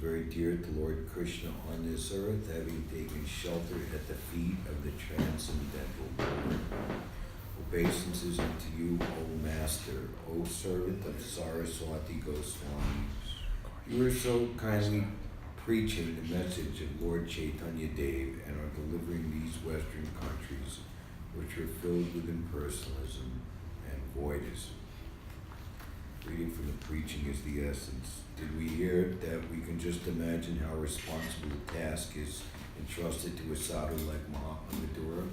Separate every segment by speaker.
Speaker 1: Very dear to Lord Krishna on this earth, having taken shelter at the feet of the transcendental Lord. Obeisances unto you, O Master, O servant of Saraswati Goswami. You are so kindly preaching the message of Lord Chaitanya Dev and are delivering these Western countries which are filled with impersonalism and voidism. Reading from the preaching is the essence. Did we hear that we can just imagine how responsible a task is entrusted to a sadhu like Mahatma Vidura?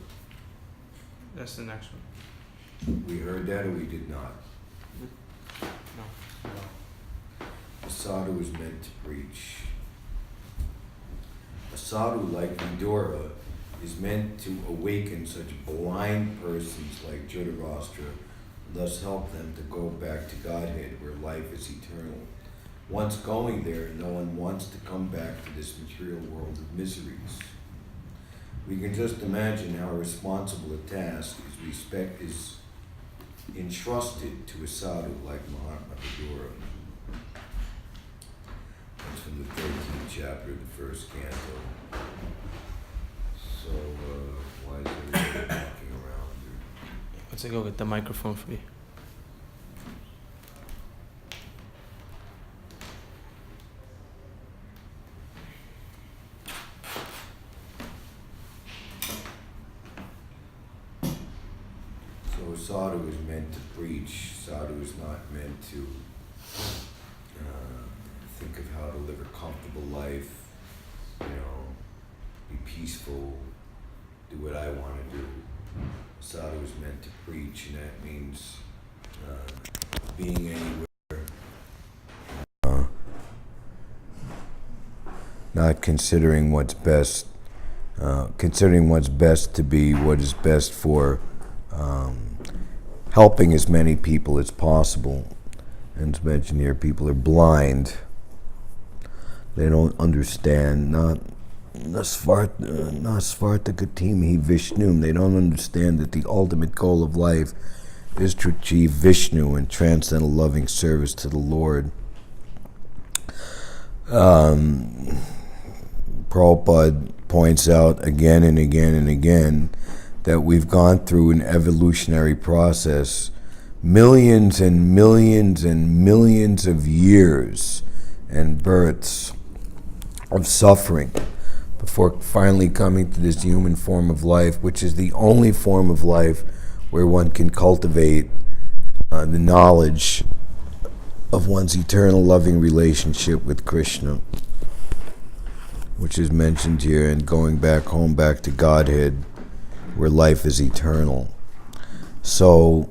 Speaker 2: That's the next one.
Speaker 1: We heard that or we did not?
Speaker 2: No.
Speaker 1: A sadhu is meant to preach. A sadhu like Vidura is meant to awaken such blind persons like Dhritarashtra, thus help them to go back to Godhead where life is eternal. Once going there, no one wants to come back to this material world of miseries. We can just imagine how responsible a task is entrusted to a sadhu like Mahatma Vidura. That's from the 13th chapter of the first canto. So, why is everybody walking around?
Speaker 2: Let's go get the microphone for you.
Speaker 1: So a sadhu is meant to preach. Sadhu is not meant to think of how to live a comfortable life, be peaceful, do what I want to do. Sadhu is meant to preach, and that means being anywhere, not considering what's best, considering what's best to be what is best for helping as many people as possible. And as mentioned here, people are blind. They don't understand, Nasvarta Gatimi Vishnu. They don't understand that the ultimate goal of life is to achieve Vishnu and transcendental loving service to the Lord. Prabhupada points out again and again and again that we've gone through an evolutionary process, millions and millions and millions of years and births of suffering before finally coming to this human form of life, which is the only form of life where one can cultivate the knowledge of one's eternal loving relationship with Krishna, which is mentioned here, and going back home, back to Godhead, where life is eternal. So,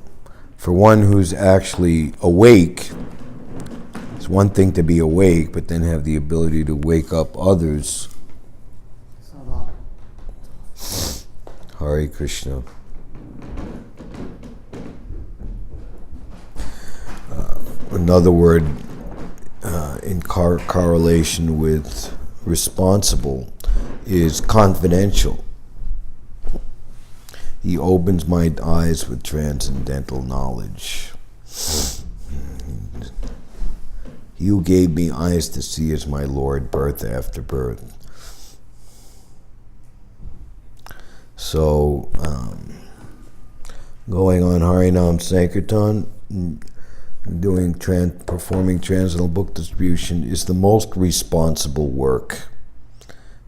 Speaker 1: for one who's actually awake, it's one thing to be awake, but then have the ability to wake up others. Hare Krishna. Another word in correlation with responsible is confidential. He opens my eyes with transcendental knowledge. He who gave me eyes to see is my Lord, birth after birth. So, going on Harinam Sankirtan, performing transcendental book distribution is the most responsible work.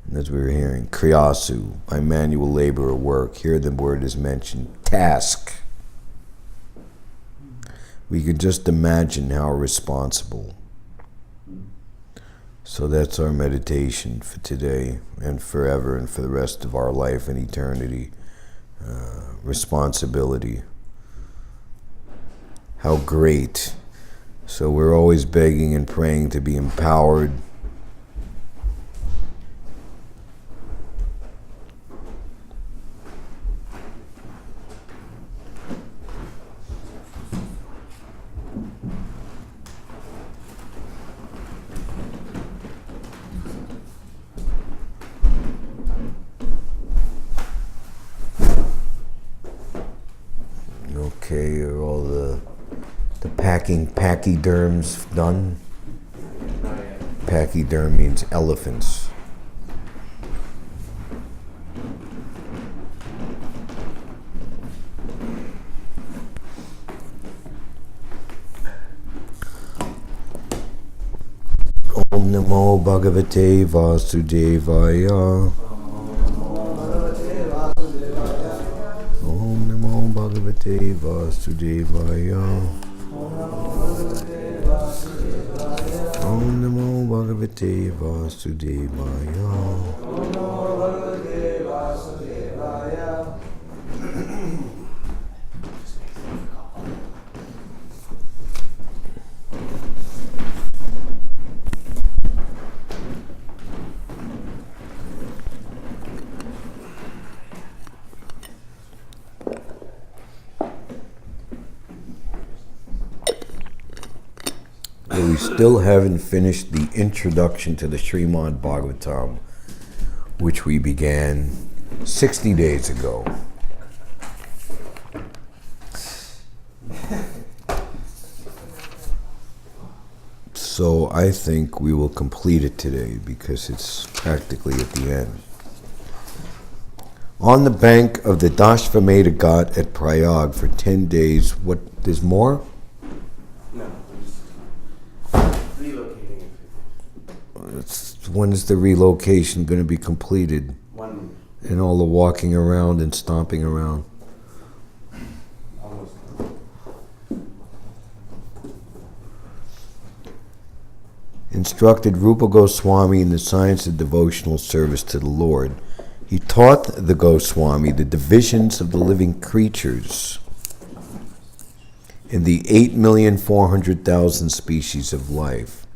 Speaker 1: And as we were hearing, kriyasu, by manual labor or work. Here the word is mentioned, task. We can just imagine how responsible. So that's our meditation for today and forever and for the rest of our life and eternity. Responsibility. How great So we're always begging and praying to be empowered. Okay, are all the pachyderms done? Pachyderm means elephants. Om Namo Bhagavate Vasudevaya. Om Namo Bhagavate Vasudevaya. Om Namo Bhagavate Vasudevaya. We still haven't finished the introduction to the Śrīmad-Bhāgavatam, which we began 60 days ago. So I think we will complete it today because it's practically at the end. On the bank of the Dashvamedha Ghat at Prayag for 10 days, there's more? When is the relocation going to be completed?
Speaker 3: 1 week.
Speaker 1: And all the walking around and stomping around?
Speaker 3: Almost.
Speaker 1: Instructed Rupa Goswami in the science of devotional service to the Lord. He taught the Goswami the divisions of the living creatures in the 8,400,000 species of life.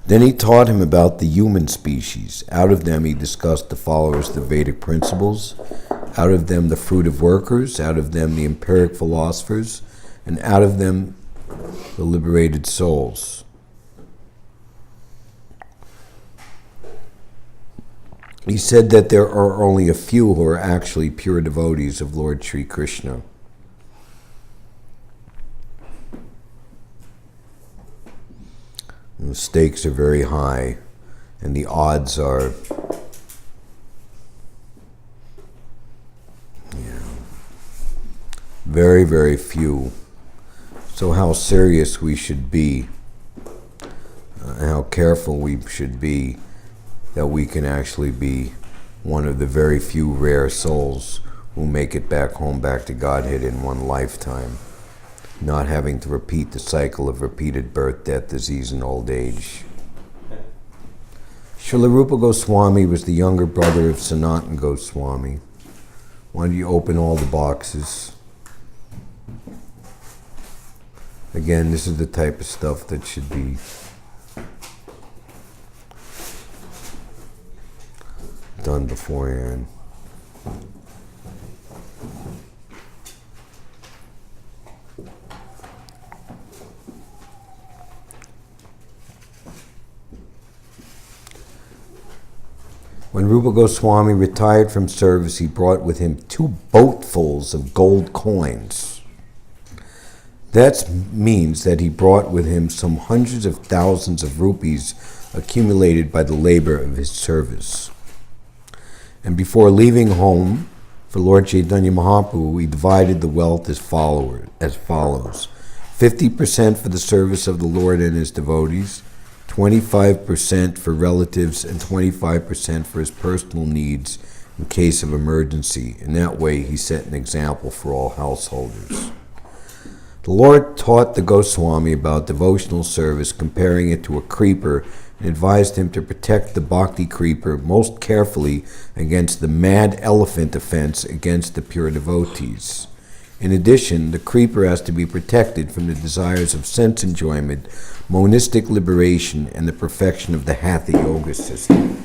Speaker 1: Then he taught him about the human species. Out of them he discussed the followers of the Vedic principles, out of them the fruit of workers, out of them the empiric philosophers, and out of them the liberated souls. He said that there are only a few who are actually pure devotees of Lord Sri Krishna. And the stakes are very high, and the odds are, very, very few. So how serious we should be, and how careful we should be that we can actually be one of the very few rare souls who make it back home, back to Godhead in one lifetime, not having to repeat the cycle of repeated birth, death, disease, and old age. Srila Rupa Goswami was the younger brother of Sanatana Goswami. Why don't you open all the boxes? Again, this is the type of stuff that should be done beforehand. When Rupa Goswami retired from service, he brought with him 2 boatfuls of gold coins. That means that he brought with him some hundreds of thousands of rupees accumulated by the labor of his service. And before leaving home for Lord Chaitanya Mahaprabhu, he divided the wealth as follows: 50% for the service of the Lord and his devotees, 25% for relatives, and 25% for his personal needs in case of emergency. In that way, he set an example for all householders. The Lord taught the Goswami about devotional service, comparing it to a creeper, and advised him to protect the bhakti creeper most carefully against the mad elephant offense against the pure devotees. In addition, the creeper has to be protected from the desires of sense enjoyment, monistic liberation, and the perfection of the Hatha Yoga system.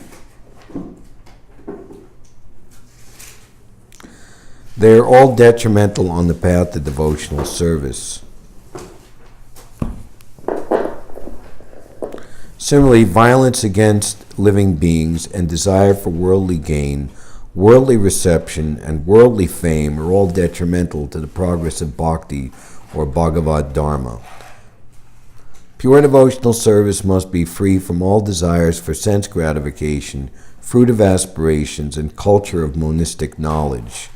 Speaker 1: They are all detrimental on the path to devotional service. Similarly, violence against living beings and desire for worldly gain, worldly reception, and worldly fame are all detrimental to the progress of bhakti or Bhagavad Dharma. Pure devotional service must be free from all desires for sense gratification, fruit of aspirations, and culture of monistic knowledge.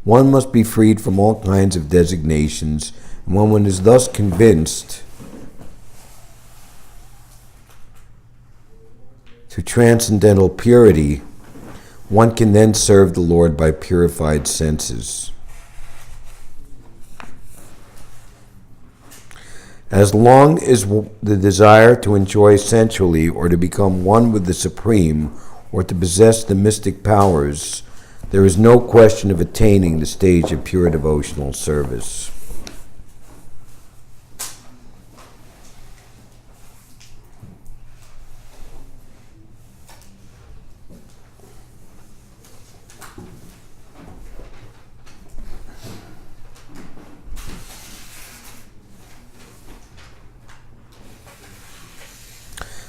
Speaker 1: One must be freed from all kinds of designations, and when one is thus convinced to transcendental purity, one can then serve the Lord by purified senses. As long as the desire to enjoy sensually or to become one with the Supreme or to possess the mystic powers, there is no question of attaining the stage of pure devotional service.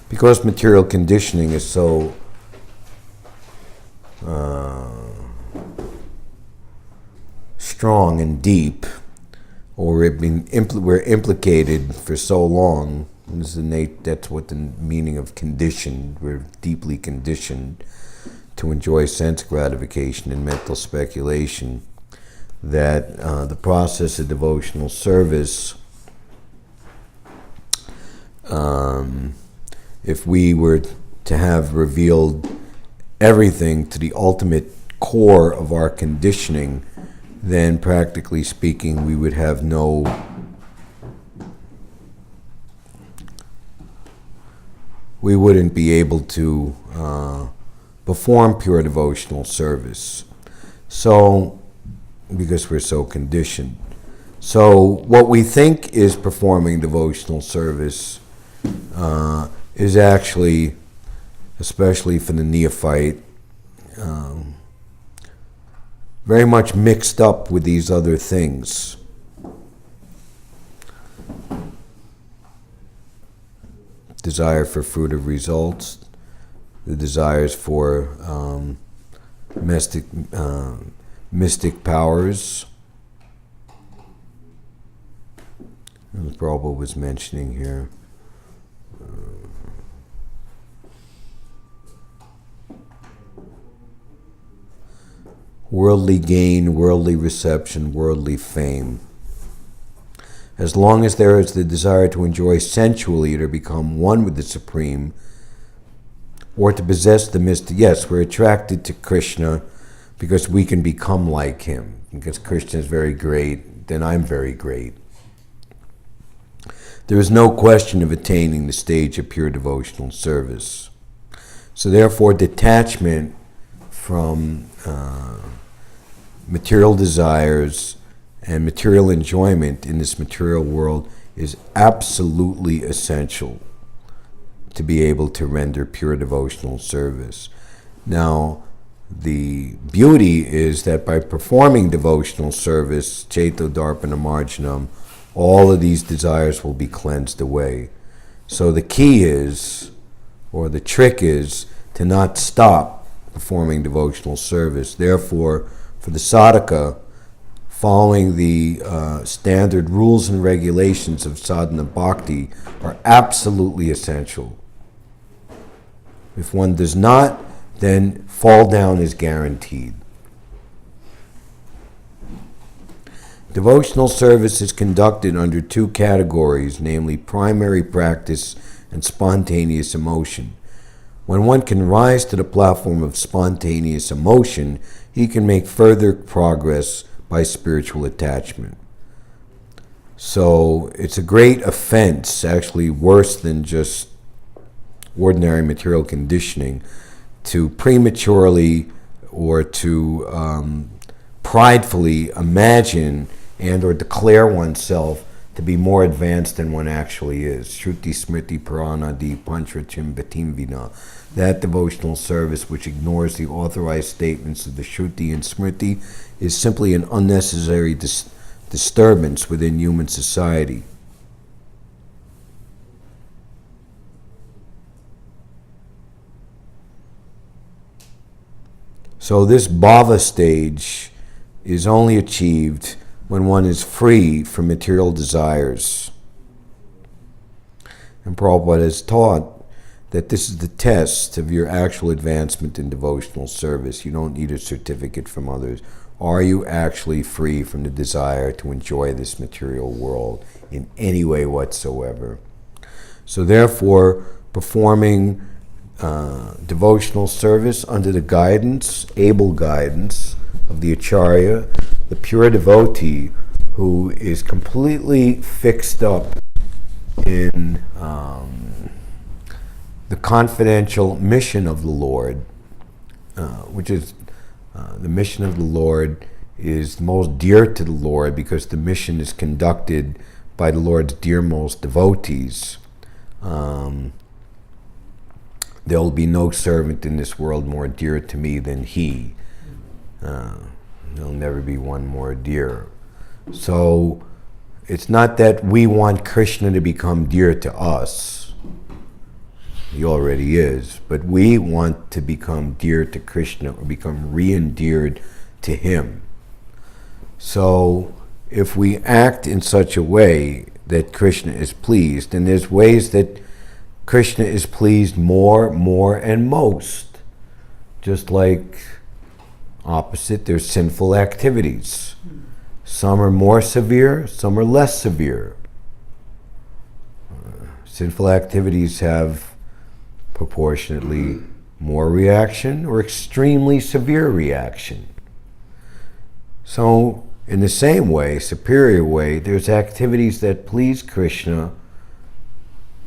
Speaker 1: Because material conditioning is so strong and deep, or we're implicated for so long, that's what the meaning of conditioned. We're deeply conditioned to enjoy sense gratification and mental speculation, that the process of devotional service, if we were to have revealed everything to the ultimate core of our conditioning, then practically speaking, we would have we wouldn't be able to perform pure devotional service. So, because we're so conditioned. So, what we think is performing devotional service is actually, especially for the neophyte, very much mixed up with these other things. Desire for fruit of results, the desires for mystic powers, as Prabhupada was mentioning here. Worldly gain, worldly reception, worldly fame. As long as there is the desire to enjoy sensually or to become one with the Supreme, or to possess the mystic, yes, we're attracted to Krishna because we can become like him. Because Krishna is very great, then I'm very great. There is no question of attaining the stage of pure devotional service. So therefore, detachment from material desires and material enjoyment in this material world is absolutely essential to be able to render pure devotional service. Now, the beauty is that by performing devotional service, Ceto Darpana Marjanam, all of these desires will be cleansed away. So the key is, or the trick is, to not stop performing devotional service. Therefore, for the sadhaka, following the standard rules and regulations of sadhana bhakti are absolutely essential. If one does not, then fall down is guaranteed. Devotional service is conducted under two categories, namely primary practice and spontaneous emotion. When one can rise to the platform of spontaneous emotion, he can make further progress by spiritual attachment. So it's a great offense, actually worse than just ordinary material conditioning, to prematurely or to pridefully imagine and or declare oneself to be more advanced than one actually is. Shruti Smriti Purana Panchachim Bhatim Vina. That devotional service which ignores the authorized statements of the Shruti and Smriti is simply an unnecessary disturbance within human society. So this bhava stage is only achieved when one is free from material desires. And Prabhupada has taught that this is the test of your actual advancement in devotional service. You don't need a certificate from others. Are you actually free from the desire to enjoy this material world in any way whatsoever? So therefore, performing devotional service under the guidance, able guidance of the Acharya, the pure devotee who is completely fixed up in the confidential mission of the Lord, which is the mission of the Lord is most dear to the Lord because the mission is conducted by the Lord's dearmost devotees. There will be no servant in this world more dear to me than he. There'll never be one more dear. So it's not that we want Krishna to become dear to us. He already is. But we want to become dear to Krishna or become re-endeared to him. So if we act in such a way that Krishna is pleased, and there's ways that Krishna is pleased more, and most. Just like opposite, there's sinful activities. Some are more severe, some are less severe. Sinful activities have proportionately more reaction or extremely severe reaction. So, in the same way, superior way, there's activities that please Krishna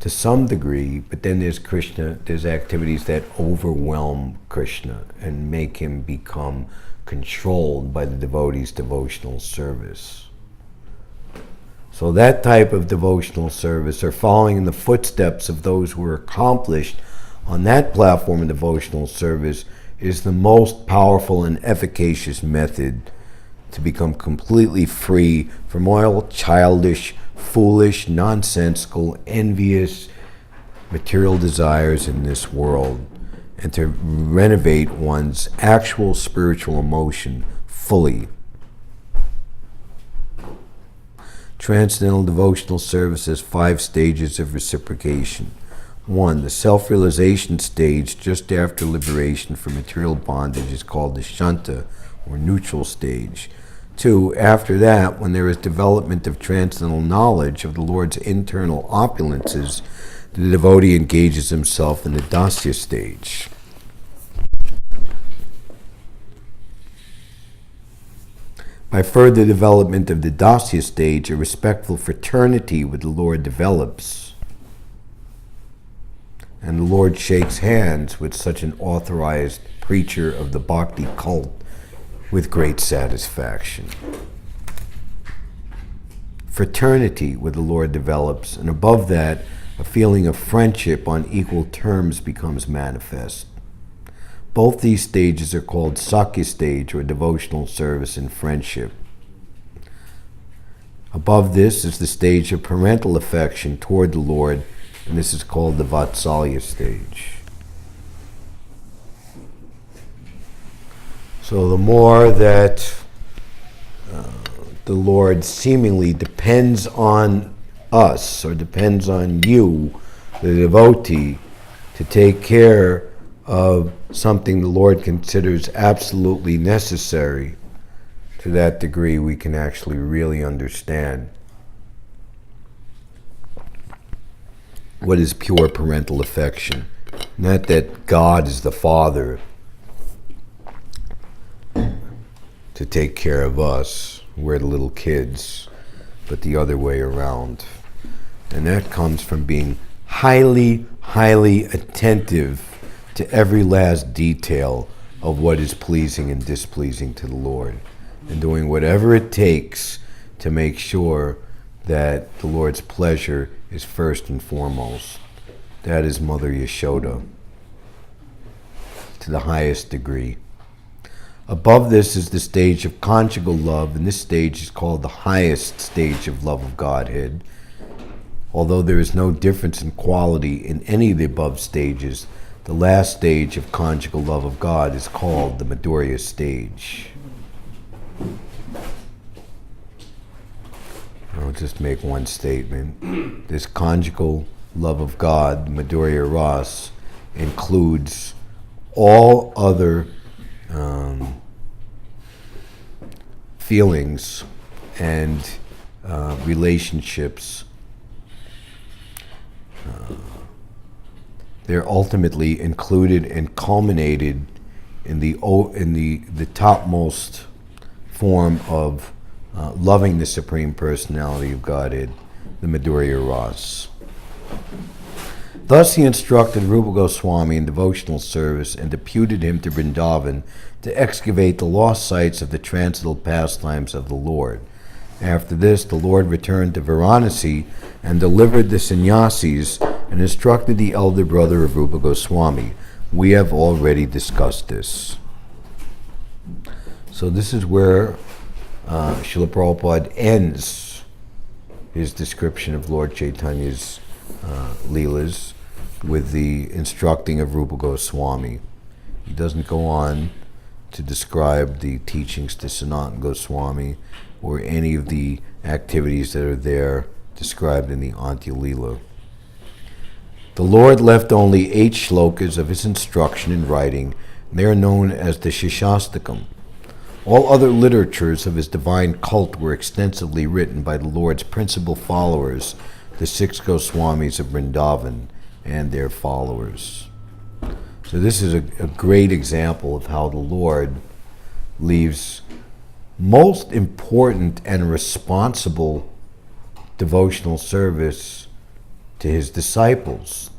Speaker 1: to some degree, but then there's activities that overwhelm Krishna and make him become controlled by the devotee's devotional service. So that type of devotional service, or following in the footsteps of those who are accomplished on that platform of devotional service, is the most powerful and efficacious method to become completely free from all childish, foolish, nonsensical, envious material desires in this world, and to renovate one's actual spiritual emotion fully. Transcendental devotional service has 5 stages of reciprocation. 1, the self-realization stage just after liberation from material bondage is called the Shanta, or neutral stage. 2, after that, when there is development of transcendental knowledge of the Lord's internal opulences, the devotee engages himself in the Dasya stage. By further development of the Dasya stage, a respectful fraternity with the Lord develops, and the Lord shakes hands with such an authorized preacher of the Bhakti cult with great satisfaction. Fraternity with the Lord develops, and above that, a feeling of friendship on equal terms becomes manifest. Both these stages are called Sakya stage, or devotional service and friendship. Above this is the stage of parental affection toward the Lord, and this is called the Vatsalya stage. So the more that the Lord seemingly depends on us, or depends on you, the devotee, to take care of something the Lord considers absolutely necessary, to that degree we can actually really understand what is pure parental affection. Not that God is the Father to take care of us, we're the little kids, but the other way around. And that comes from being highly, highly attentive to every last detail of what is pleasing and displeasing to the Lord, and doing whatever it takes to make sure that the Lord's pleasure is first and foremost. That is Mother Yashoda, to the highest degree. Above this is the stage of conjugal love, and this stage is called the highest stage of love of Godhead. Although there is no difference in quality in any of the above stages, the last stage of conjugal love of God is called the Madhurya stage. I'll just make one statement. This conjugal love of God, Madhurya Ras, includes all other feelings and relationships. They're ultimately included and culminated in the topmost form of loving the Supreme Personality of Godhead, the Madhurya Ras. Thus he instructed Rupa Goswami in devotional service and deputed him to Vrindavan to excavate the lost sites of the transcendental pastimes of the Lord. After this, the Lord returned to Varanasi and delivered the sannyasis and instructed the elder brother of Rupa Goswami. We have already discussed this. So this is where Srila Prabhupada ends his description of Lord Chaitanya's Leelas with the instructing of Rupa Goswami. He doesn't go on to describe the teachings to Sanatana Goswami or any of the activities that are there described in the Antya Leela. The Lord left only 8 shlokas of his instruction in writing, and they are known as the Shishastakam. All other literatures of his divine cult were extensively written by the Lord's principal followers, the 6 Goswamis of Vrindavan and their followers. So this is a great example of how the Lord leaves most important and responsible devotional service to his disciples,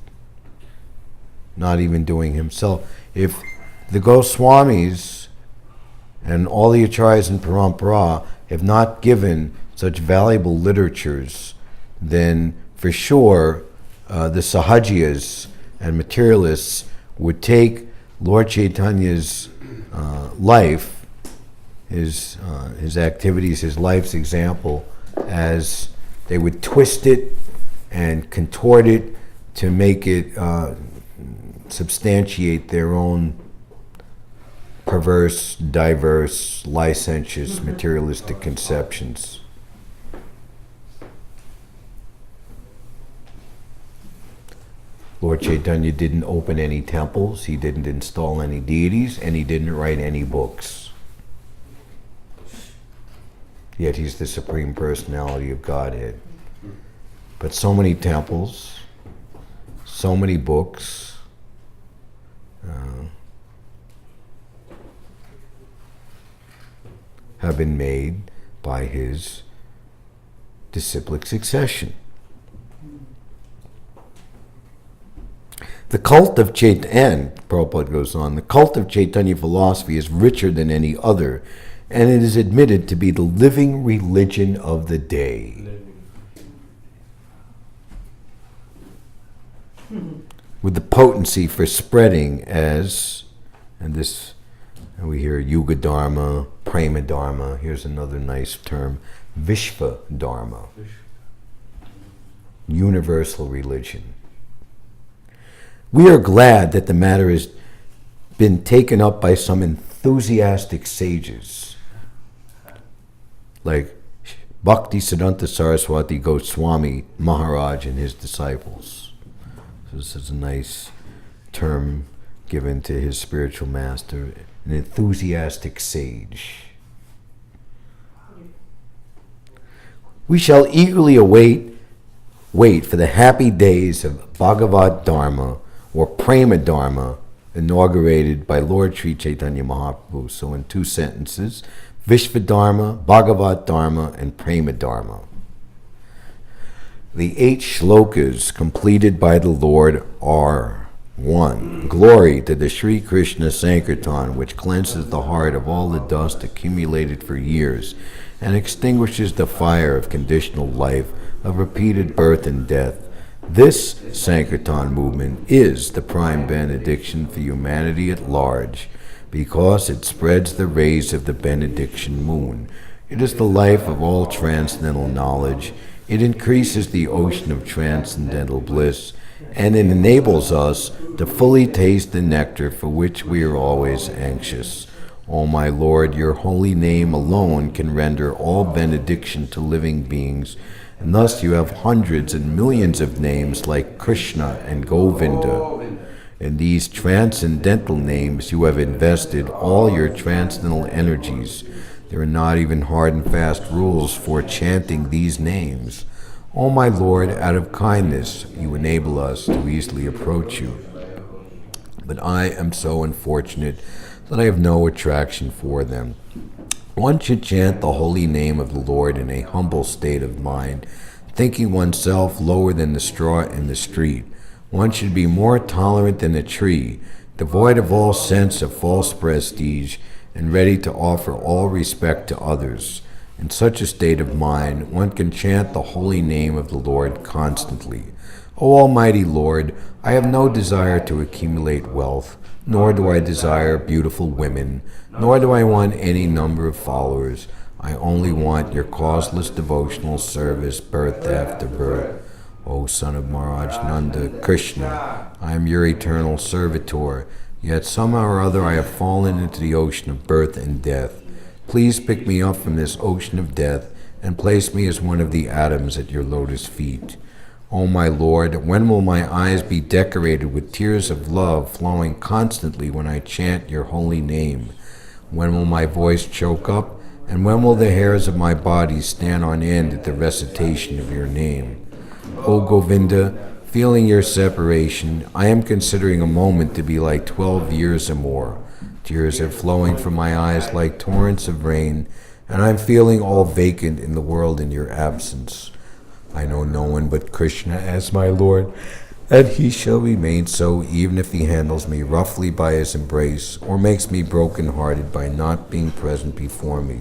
Speaker 1: not even doing himself. If the Goswamis and all the Acharyas in Parampara have not given such valuable literatures, then for sure the Sahajiyas and materialists would take Lord Chaitanya's life, his activities, his life's example, as they would twist it and contort it to make it substantiate their own perverse, diverse, licentious, materialistic conceptions. Lord Chaitanya didn't open any temples, he didn't install any deities, and he didn't write any books. Yet he's the Supreme Personality of Godhead. But so many temples, so many books, have been made by his disciplic succession. The cult of Chaitanya, Prabhupada goes on, the cult of Chaitanya philosophy is richer than any other, and it is admitted to be the living religion of the day. With the potency for spreading as, and this, and we hear Yuga-dharma, Prema-dharma, here's another nice term, Vishva-dharma, universal religion. We are glad that the matter has been taken up by some enthusiastic sages, like Bhakti Siddhanta Saraswati Goswami Maharaj and his disciples. So this is a nice term given to his spiritual master, an enthusiastic sage. We shall eagerly wait for the happy days of Bhagavat Dharma or Prema Dharma inaugurated by Lord Sri Chaitanya Mahaprabhu. So in 2 sentences, Vishva Dharma, Bhagavat Dharma, and Prema Dharma. The 8 shlokas completed by the Lord are: 1. Glory to the Sri Krishna Sankirtan, which cleanses the heart of all the dust accumulated for years and extinguishes the fire of conditional life, of repeated birth and death. This Sankirtan movement is the prime benediction for humanity at large, because it spreads the rays of the benediction moon. It is the life of all transcendental knowledge. It increases the ocean of transcendental bliss, and it enables us to fully taste the nectar for which we are always anxious. O my Lord, your holy name alone can render all benediction to living beings, and thus you have hundreds and millions of names like Krishna and Govinda. In these transcendental names you have invested all your transcendental energies. There are not even hard and fast rules for chanting these names. O my Lord, out of kindness, you enable us to easily approach you. But I am so unfortunate that I have no attraction for them. One should chant the holy name of the Lord in a humble state of mind, thinking oneself lower than the straw in the street. One should be more tolerant than a tree, devoid of all sense of false prestige, and ready to offer all respect to others. In such a state of mind, one can chant the holy name of the Lord constantly. O Almighty Lord, I have no desire to accumulate wealth, nor do I desire beautiful women, nor do I want any number of followers. I only want your causeless devotional service, birth after birth. O son of Maharaj Nanda, Krishna, I am your eternal servitor. Yet somehow or other I have fallen into the ocean of birth and death. Please pick me up from this ocean of death and place me as one of the atoms at your lotus feet. O my Lord, when will my eyes be decorated with tears of love flowing constantly when I chant your holy name? When will my voice choke up? And when will the hairs of my body stand on end at the recitation of your name? O Govinda, feeling your separation, I am considering a moment to be like 12 years or more. Tears are flowing from my eyes like torrents of rain, and I am feeling all vacant in the world in your absence. I know no one but Krishna as my Lord, and he shall remain so even if he handles me roughly by his embrace, or makes me broken-hearted by not being present before me.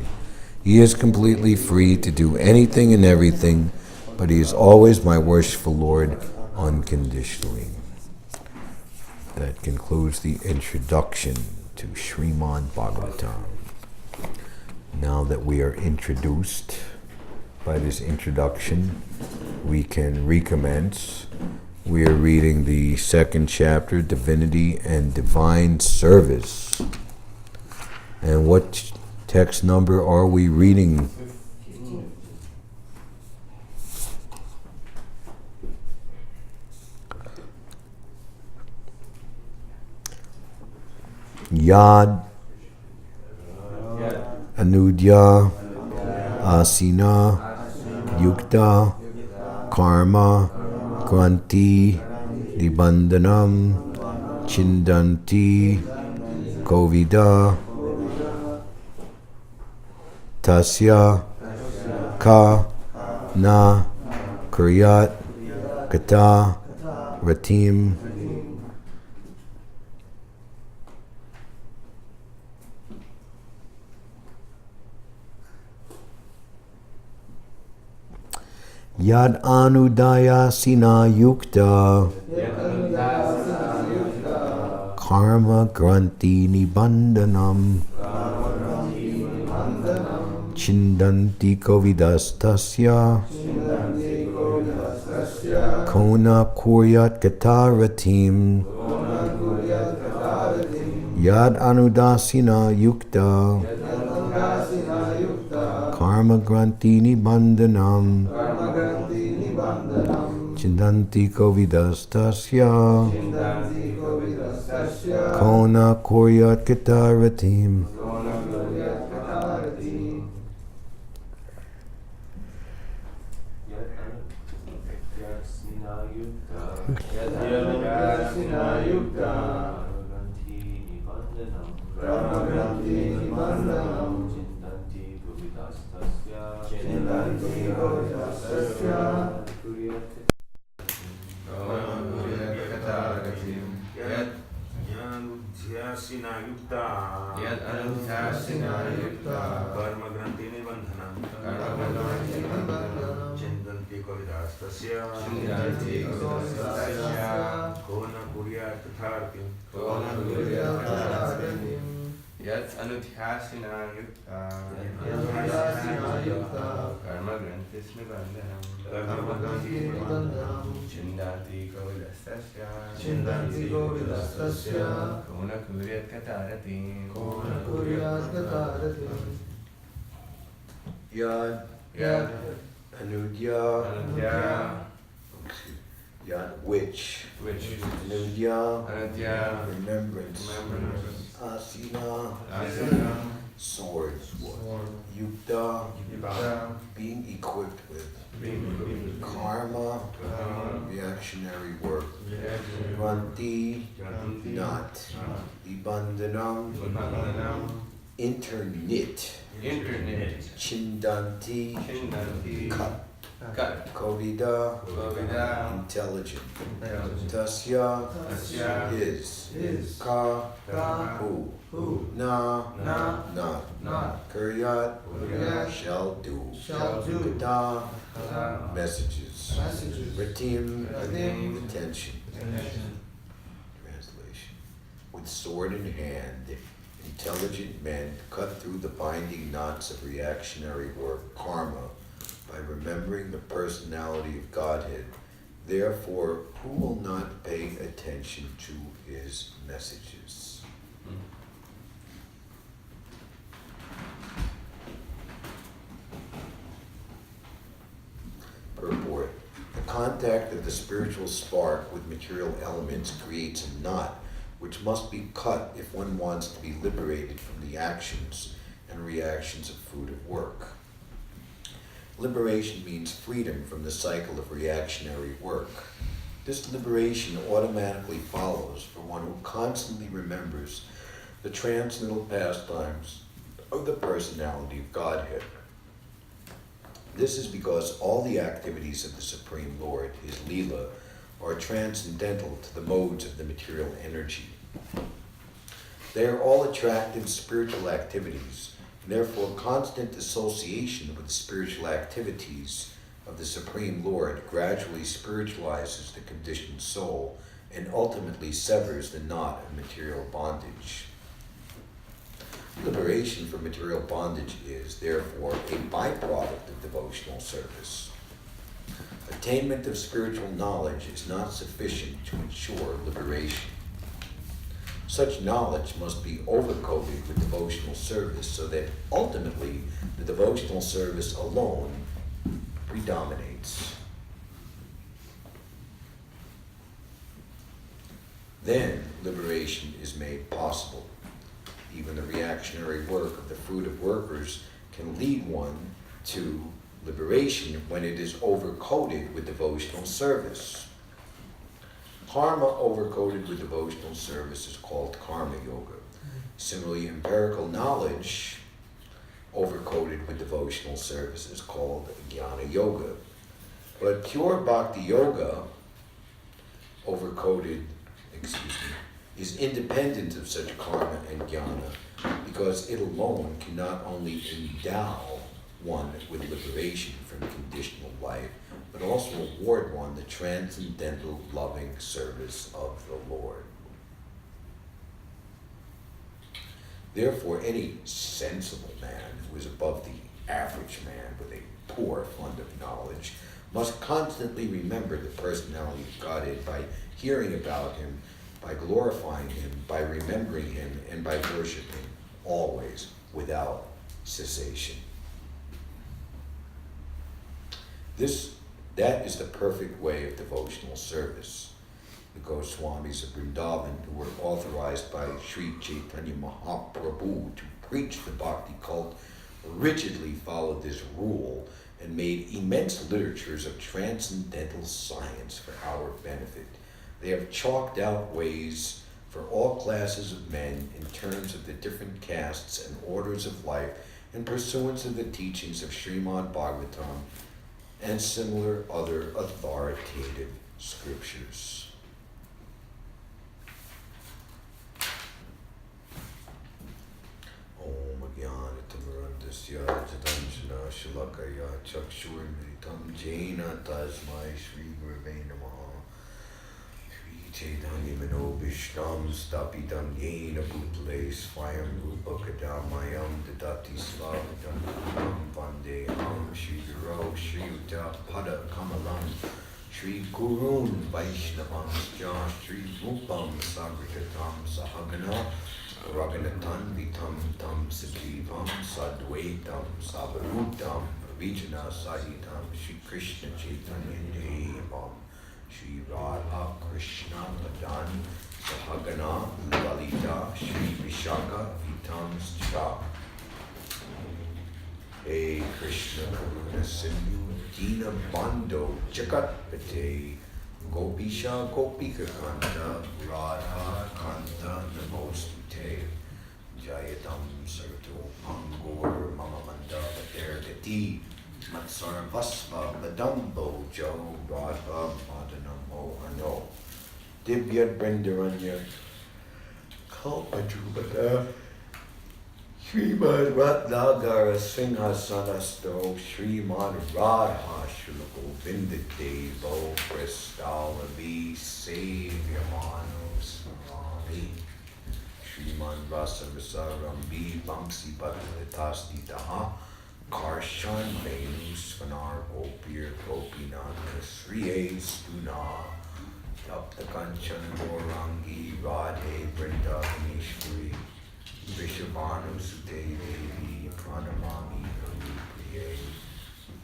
Speaker 1: He is completely free to do anything and everything, but he is always my worshipful Lord, unconditionally. That concludes the introduction to Śrīmad-Bhāgavatam. Now that we are introduced by this introduction, we can recommence. We are reading the second chapter, Divinity and Divine Service. And what text number are we reading? Yad Anudya Asina Yukta Karma Kranti Nibandhanam Chindanti Kovida Tasya Ka Na Kuryat Kata Ratim Yad Anudaya Sina Yukta Karma Granti Nibandhanam Chindanti Kovidastasya Kona Kuryat Kataratim Yad Anudasina Yukta Karma Granti Nibandhanam Chindanti Kovidastasya Kona Kuryat Kataratim.
Speaker 3: Yad Anudhyasina Yukta Karma Granti Nibandhanam Chintanti Kavidastasya Kona Kuryat Tathartim Yat Anudhyasina Yukta Karma Grantismi Bandhanam Chindati Kavidastasya Kona Kuryat Tathartim Yad Anudya Yad which Anudya remembrance Asina sword Yukta being equipped with Karma reactionary work Granti not Vibandhanam interknit Chindanti cut Kovida intelligent Tasya is Ka who Na not Kuryat shall do Gata messages Ratim attention. Translation. With sword in hand, intelligent men cut through the binding knots of reactionary work, karma, by remembering the personality of Godhead. Therefore, who will not pay attention to his messages? Purport. The contact of the spiritual spark with material elements creates a knot which must be cut if one wants to be liberated from the actions and reactions of fruitive work. Liberation means freedom from the cycle of reactionary work. This liberation automatically follows for one who constantly remembers the transcendental pastimes of the personality of Godhead. This is because all the activities of the Supreme Lord, his Leela, are transcendental to the modes of the material energy. They are all attractive spiritual activities, and therefore constant association with the spiritual activities of the Supreme Lord gradually spiritualizes the conditioned soul and ultimately severs the knot of material bondage. Liberation from material bondage is, therefore, a byproduct of devotional service. Attainment of spiritual knowledge is not sufficient to ensure liberation. Such knowledge must be overcoated with devotional service so that ultimately the devotional service alone predominates. Then liberation is made possible. Even the reactionary work of the fruitive workers can lead one to liberation when it is overcoated with devotional service. Karma overcoated with devotional service is called karma yoga. Similarly, empirical knowledge overcoated with devotional service is called jnana yoga. But pure bhakti yoga is independent of such karma and jnana because it alone can not only endow one with liberation from conditional life, but also award one the transcendental loving service of the Lord. Therefore, any sensible man who is above the average man with a poor fund of knowledge must constantly remember the personality of Godhead by hearing about him, by glorifying him, by remembering him, and by worshiping, always, without cessation. That is the perfect way of devotional service. The Goswamis of Vrindavan, who were authorized by Sri Chaitanya Mahaprabhu to preach the bhakti cult, rigidly followed this rule and made immense literatures of transcendental science for our benefit. They have chalked out ways for all classes of men in terms of the different castes and orders of life in pursuance of the teachings of Śrīmad-Bhāgavatam and similar other authoritative scriptures. Om Jnana Tamarandasya Jadanjana Shalakaya Tasmai Shri Gurave Namaha. Shri Chaitanya Manobhishtam Stapidam Yena Bhutale Swayam Rupa Kadamayam Dadati Svavatam Vandeham Shri Guru Shri Uta Pada Kamalam Shri Gurun Vaishnavam Shri Rupam Sagrikatam Sahagana Raghunathan Vitam Tam Sajivam Sadvaitam Savarutam Vijana Sahitam Shri Krishna Chaitanya Devam Shri Radha Krishna Madan Sahagana Lalita Shri Vishaka Vitam Scha. Hey Krishna Karuna Sindhu Dina Bando Jagatpate Gopisha Gopika Kanta Radha Kanta Namostute Jayatam Sarto Angor Mama Manda Padergati Matsar Vasva Badambo Jo Radha Madanamo Ano Divya Brindaranya Kalpajubata Śrīmad-Ratnagara Singhasanasto Śrīmad Radha Shulako Vindadevo Prestalavi Savyamano Smarami Śrīmad Vasavisarambi Bamsi Patalitasti Daha Karshan Venu Svanar Gopir Gopinaka Sriye Stuna Tapta Kanchana Gorangi Radhe Vrindavaneshwari Vishavanu Sute Devi Pranamami Namipriye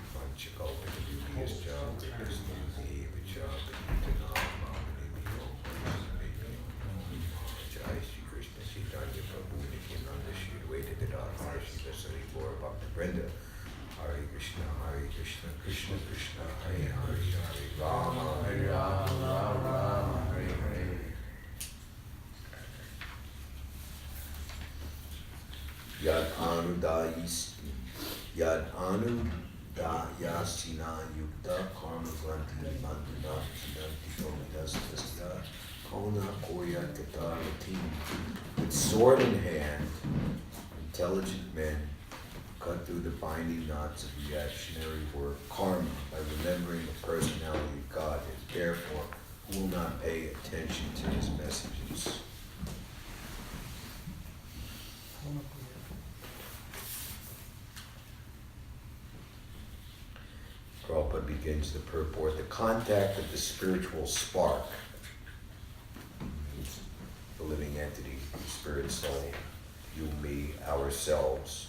Speaker 3: Panchakalpa Dubhyascha Krishna Devacha Vitanamamanibiyo Jai Shri Krishna Chaitanya Prabhu Nityananda Shri Advaita Gadadhar Shri Vasari Gaura Bhakta Vrinda Hare Krishna Krishna Krishna Hare Hare Hare Rama Rama Hare Hare. Yad anudayasina yukta karma glanti mandana chinanti govidastasya kona koya katarati. With sword in hand, intelligent men cut through the binding knots of reactionary work, karma, by remembering the personality of God, and therefore who will not pay attention to his messages. Prabhupada begins the purport. The contact of the spiritual spark, the living entity, the spirit soul, you, me, ourselves,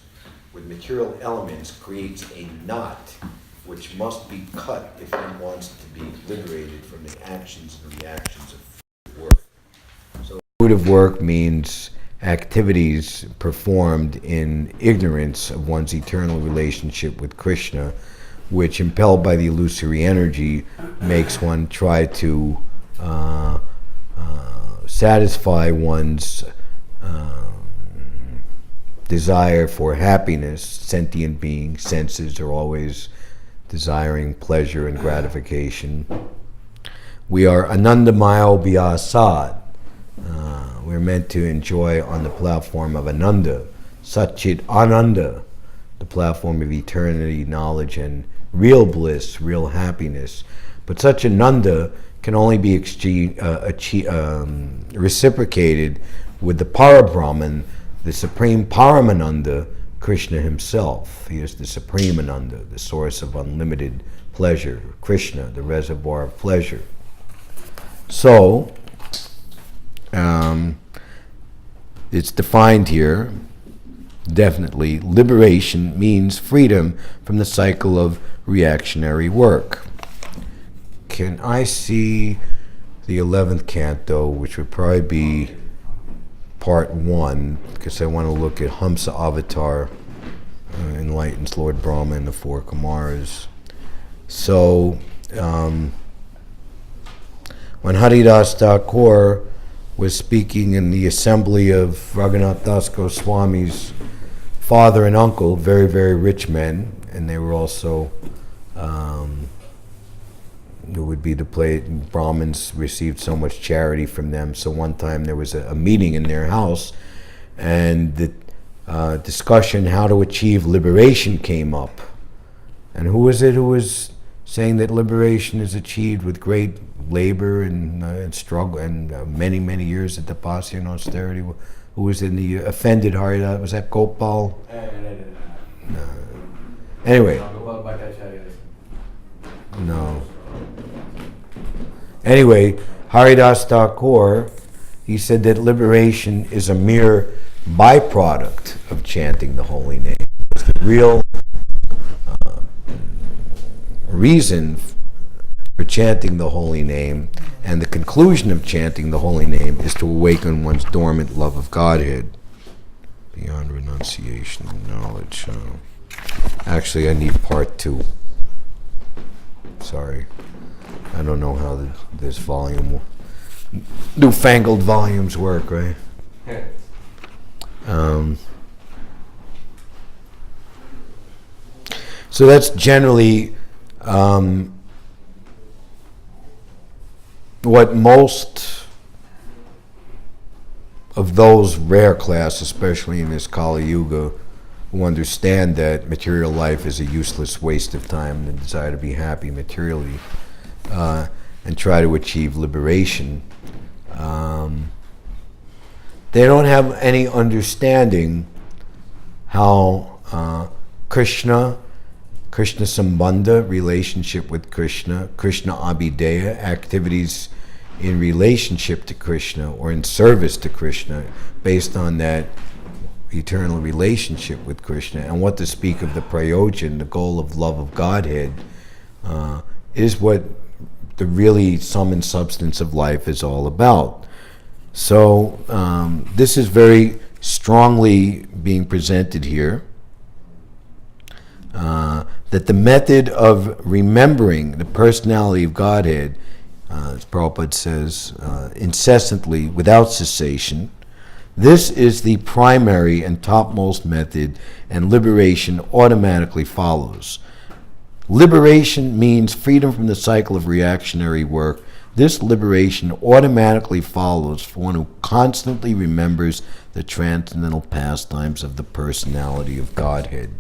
Speaker 3: with material elements creates a knot which must be cut if one wants to be liberated from the actions and reactions of work. So, fruitive work means activities performed in ignorance of one's eternal relationship with Krishna, which, impelled by the illusory energy, makes one try to satisfy one's desire for happiness. Sentient beings, senses, are always desiring pleasure and gratification. We are Anandamayo Vyasad. We're meant to enjoy on the platform of Ananda, Satchit Ananda, the platform of eternity, knowledge, and real bliss, real happiness. But such Ananda can only be reciprocated with the Parabrahman, the supreme Paramananda, Krishna himself. He is the supreme Ananda, the source of unlimited pleasure. Krishna, the reservoir of pleasure. So, it's defined here, definitely. Liberation means freedom from the cycle of reactionary work. Can I see the 11th canto, which would probably be part 1, because I want to look at Hamsa Avatar, enlightens Lord Brahma and the 4 Kumaras. So, when Haridas Thakur was speaking in the assembly of Raghunath Das Goswami's father and uncle, very, very rich men, and they were also, it would be the Brahmins received so much charity from them. So one time there was a meeting in their house, and the discussion how to achieve liberation came up. And who was it who was
Speaker 1: saying that liberation is achieved with great labor and struggle and many, many years of tapasya and austerity. Who was in the offended Haridas? Was that Gopal? No. Anyway. No. Anyway, Haridas Thakur, he said that liberation is a mere byproduct of chanting the holy name. The real reason for chanting the holy name and the conclusion of chanting the holy name is to awaken one's dormant love of Godhead beyond renunciation and knowledge. Actually, I need part 2. Sorry. I don't know how this volume, newfangled volumes work, right? So that's generally what most of those rare class, especially in this Kali Yuga, who understand that material life is a useless waste of time and the desire to be happy materially, and try to achieve liberation. They don't have any understanding how Krishna Sambandha, relationship with Krishna Abhideya, activities in relationship to Krishna or in service to Krishna based on that eternal relationship with Krishna, and what to speak of the prayojan, the goal of love of Godhead, is what the really sum and substance of life is all about. So this is very strongly being presented here, that the method of remembering the personality of Godhead, as Prabhupada says, incessantly, without cessation, this is the primary and topmost method, and liberation automatically follows. Liberation means freedom from the cycle of reactionary work. This liberation automatically follows for one who constantly remembers the transcendental pastimes of the personality of Godhead.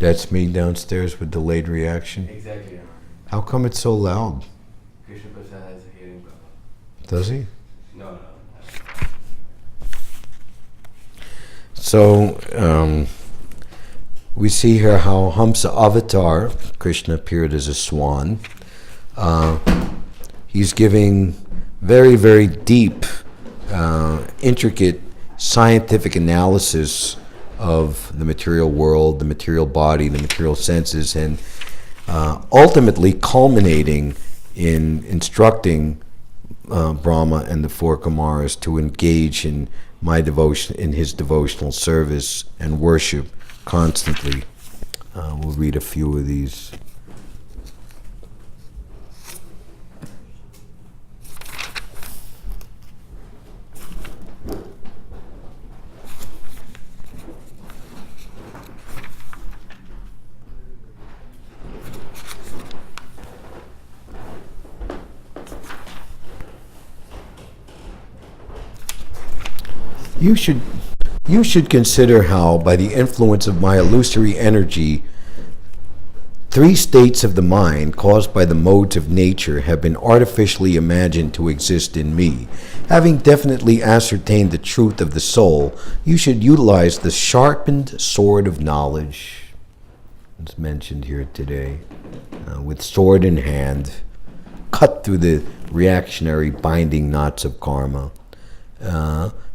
Speaker 1: That's me downstairs with delayed reaction.
Speaker 4: Exactly.
Speaker 1: How come it's so loud?
Speaker 4: Krishna Prasad has a hearing problem.
Speaker 1: Does he?
Speaker 4: No.
Speaker 1: So we see here how Hamsa Avatar, Krishna appeared as a swan. He's giving very, very deep, intricate scientific analysis of the material world, the material body, the material senses, and ultimately culminating in instructing Brahma and the 4 Kumaras to engage in his devotional service and worship constantly. We'll read a few of these. You should consider how, by the influence of my illusory energy, 3 states of the mind caused by the modes of nature have been artificially imagined to exist in me. Having definitely ascertained the truth of the soul, you should utilize the sharpened sword of knowledge, as mentioned here today, with sword in hand, cut through the reactionary binding knots of karma.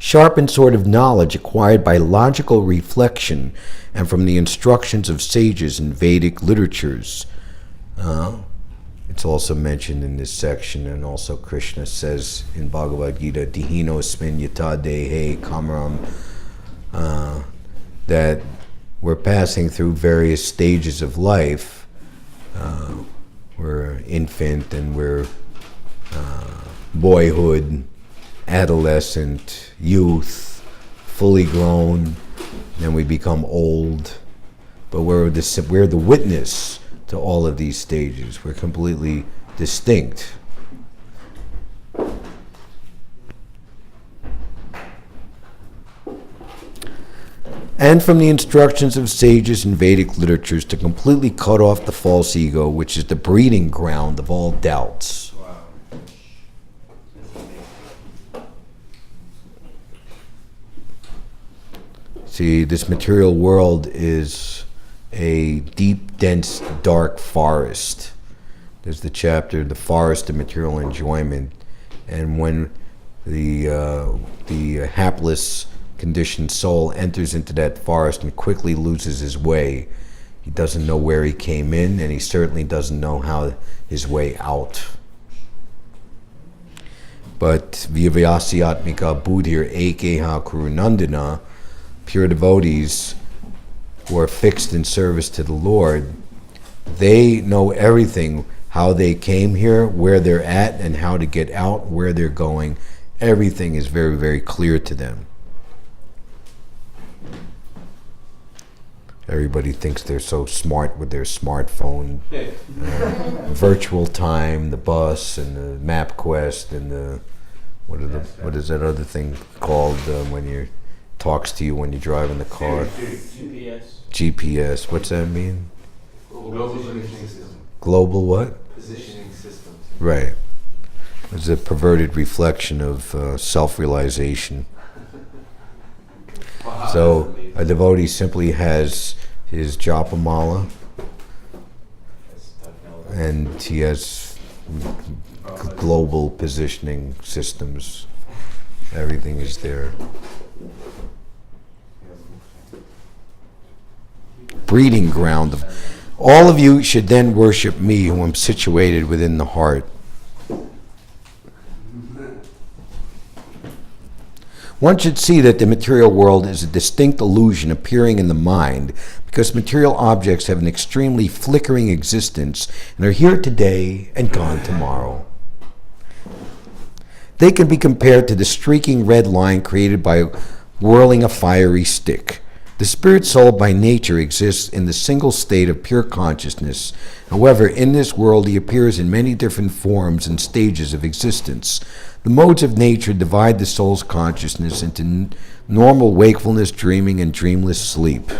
Speaker 1: Sharpened sword of knowledge acquired by logical reflection and from the instructions of sages in Vedic literatures. It's also mentioned in this section, and also Krishna says in Bhagavad Gita, Dihinosmin yata dehe kamaram, that we're passing through various stages of life, we're infant, and we're boyhood, adolescent, youth, fully grown, then we become old. But we're the witness to all of these stages. We're completely distinct. And from the instructions of sages in Vedic literatures to completely cut off the false ego, which is the breeding ground of all doubts.
Speaker 4: Wow. That's amazing.
Speaker 1: See, this material world is a deep, dense, dark forest. There's the chapter, The Forest of Material Enjoyment. And when the hapless, conditioned soul enters into that forest and quickly loses his way, he doesn't know where he came in, and he certainly doesn't know how his way out. But Vivyasyatmika Buddhir Ekeha Kurunandana, pure devotees who are fixed in service to the Lord, they know everything, how they came here, where they're at, and how to get out, where they're going. Everything is very, very clear to them. Everybody thinks they're so smart with their smartphone. Virtual time, the bus, and the MapQuest, and the what is that other thing called when you talks to you when you drive in the car?
Speaker 2: GPS.
Speaker 1: GPS. What's that mean?
Speaker 4: Global positioning system.
Speaker 1: Global what?
Speaker 4: Positioning systems.
Speaker 1: Right. It's a perverted reflection of self-realization.
Speaker 4: Wow,
Speaker 1: So a devotee simply has his japamala, and he has global positioning systems. Everything is there. Breeding ground of all of you should then worship me, who am situated within the heart. One should see that the material world is a distinct illusion appearing in the mind, because material objects have an extremely flickering existence and are here today and gone tomorrow. They can be compared to the streaking red line created by whirling a fiery stick. The spirit soul by nature exists in the single state of pure consciousness. However, in this world he appears in many different forms and stages of existence. The modes of nature divide the soul's consciousness into normal wakefulness, dreaming, and dreamless sleep.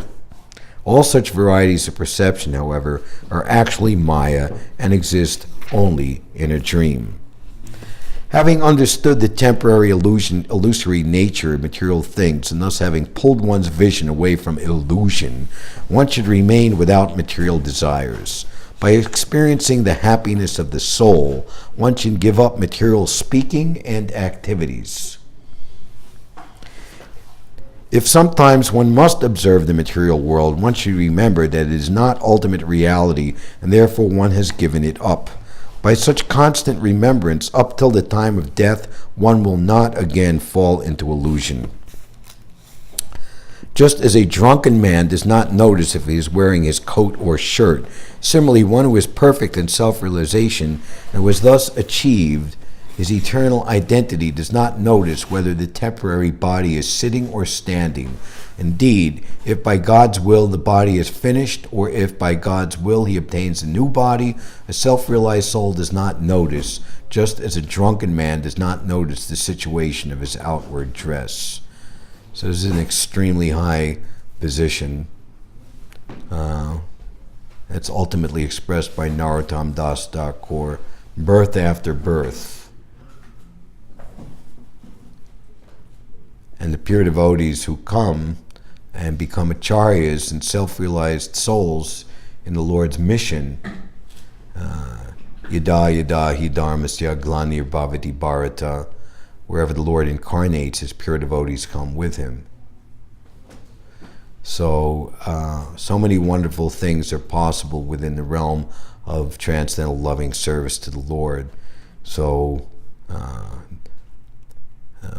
Speaker 1: All such varieties of perception, however, are actually Maya and exist only in a dream. Having understood the temporary illusory nature of material things, and thus having pulled one's vision away from illusion, one should remain without material desires. By experiencing the happiness of the soul, one should give up material speaking and activities. If sometimes one must observe the material world, one should remember that it is not ultimate reality, and therefore one has given it up. By such constant remembrance, up till the time of death, one will not again fall into illusion. Just as a drunken man does not notice if he is wearing his coat or shirt, similarly, one who is perfect in self-realization and who has thus achieved his eternal identity does not notice whether the temporary body is sitting or standing. Indeed, if by God's will the body is finished, or if by God's will he obtains a new body, a self-realized soul does not notice, just as a drunken man does not notice the situation of his outward dress. So this is an extremely high position. It's ultimately expressed by Narottam Das Thakur, birth after birth. And the pure devotees who come and become acharyas and self-realized souls in the Lord's mission, yada yada hi dharmasya glanir bhavati bharata, wherever the Lord incarnates, his pure devotees come with him. So, so many wonderful things are possible within the realm of transcendental loving service to the Lord. So,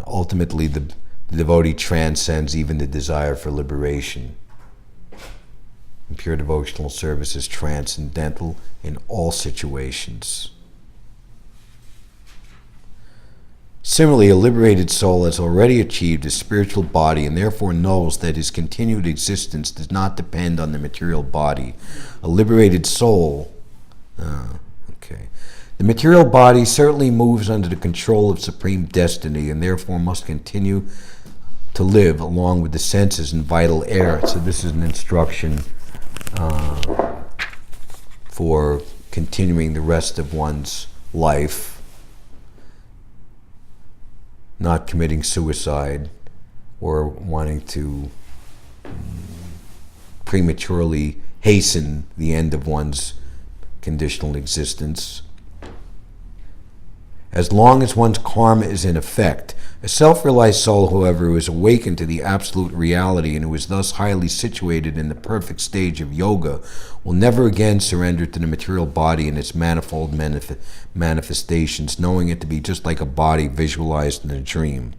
Speaker 1: ultimately, the devotee transcends even the desire for liberation. And pure devotional service is transcendental in all situations. Similarly, a liberated soul has already achieved a spiritual body and therefore knows that his continued existence does not depend on the material body. A liberated soul, the material body certainly moves under the control of supreme destiny and therefore must continue to live along with the senses and vital air. So this is an instruction for continuing the rest of one's life, not committing suicide or wanting to prematurely hasten the end of one's conditional existence. As long as one's karma is in effect, a self-realized soul, however, who is awakened to the absolute reality and who is thus highly situated in the perfect stage of yoga, will never again surrender to the material body and its manifold manifestations, knowing it to be just like a body visualized in a dream.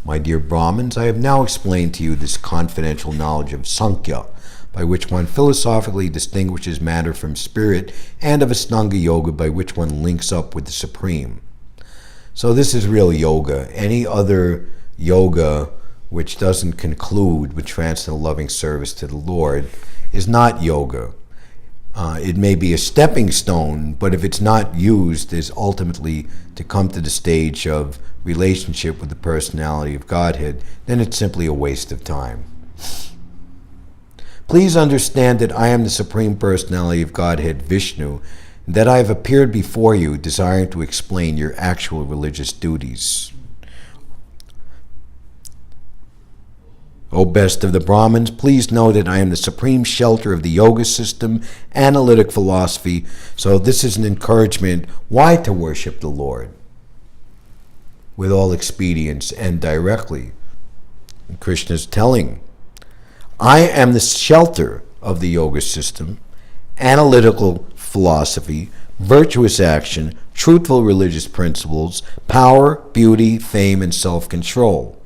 Speaker 1: My dear Brahmins, I have now explained to you this confidential knowledge of Sankhya, by which one philosophically distinguishes matter from spirit, and of Ashtanga Yoga, by which one links up with the Supreme. So this is real yoga. Any other yoga which doesn't conclude with transcendental loving service to the Lord is not yoga. It may be a stepping stone, but if it's not used as ultimately to come to the stage of relationship with the personality of Godhead, then it's simply a waste of time. Please understand that I am the Supreme Personality of Godhead, Vishnu, and that I have appeared before you desiring to explain your actual religious duties. O best of the Brahmins, please know that I am the supreme shelter of the yoga system, analytic philosophy, so this is an encouragement why to worship the Lord with all expedience and directly. And Krishna is telling, I am the shelter of the yoga system, analytical philosophy, virtuous action, truthful religious principles, power, beauty, fame, and self-control.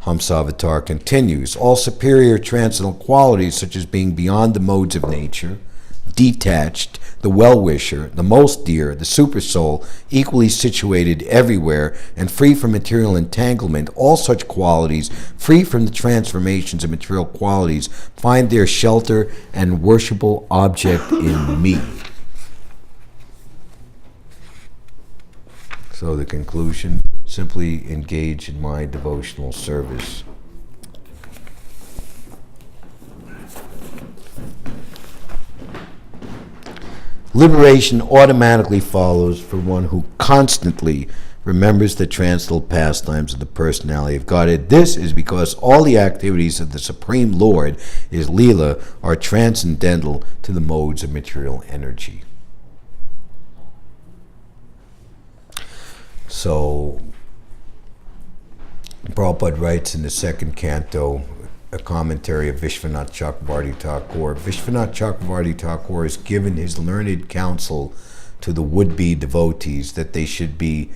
Speaker 1: Hamsavatar continues, all superior transcendental qualities such as being beyond the modes of nature, detached, the well-wisher, the most dear, the super-soul, equally situated everywhere and free from material entanglement, all such qualities, free from the transformations of material qualities, find their shelter and worshipable object in me. So the conclusion, simply engage in my devotional service. Liberation automatically follows for one who constantly remembers the transcendental pastimes of the personality of Godhead. This is because all the activities of the Supreme Lord, his Leela, are transcendental to the modes of material energy. So, Prabhupada writes in the second canto, a commentary of Vishwanath Chakravarti Thakur. Vishwanath Chakravarti Thakur has given his learned counsel to the would-be devotees that they should be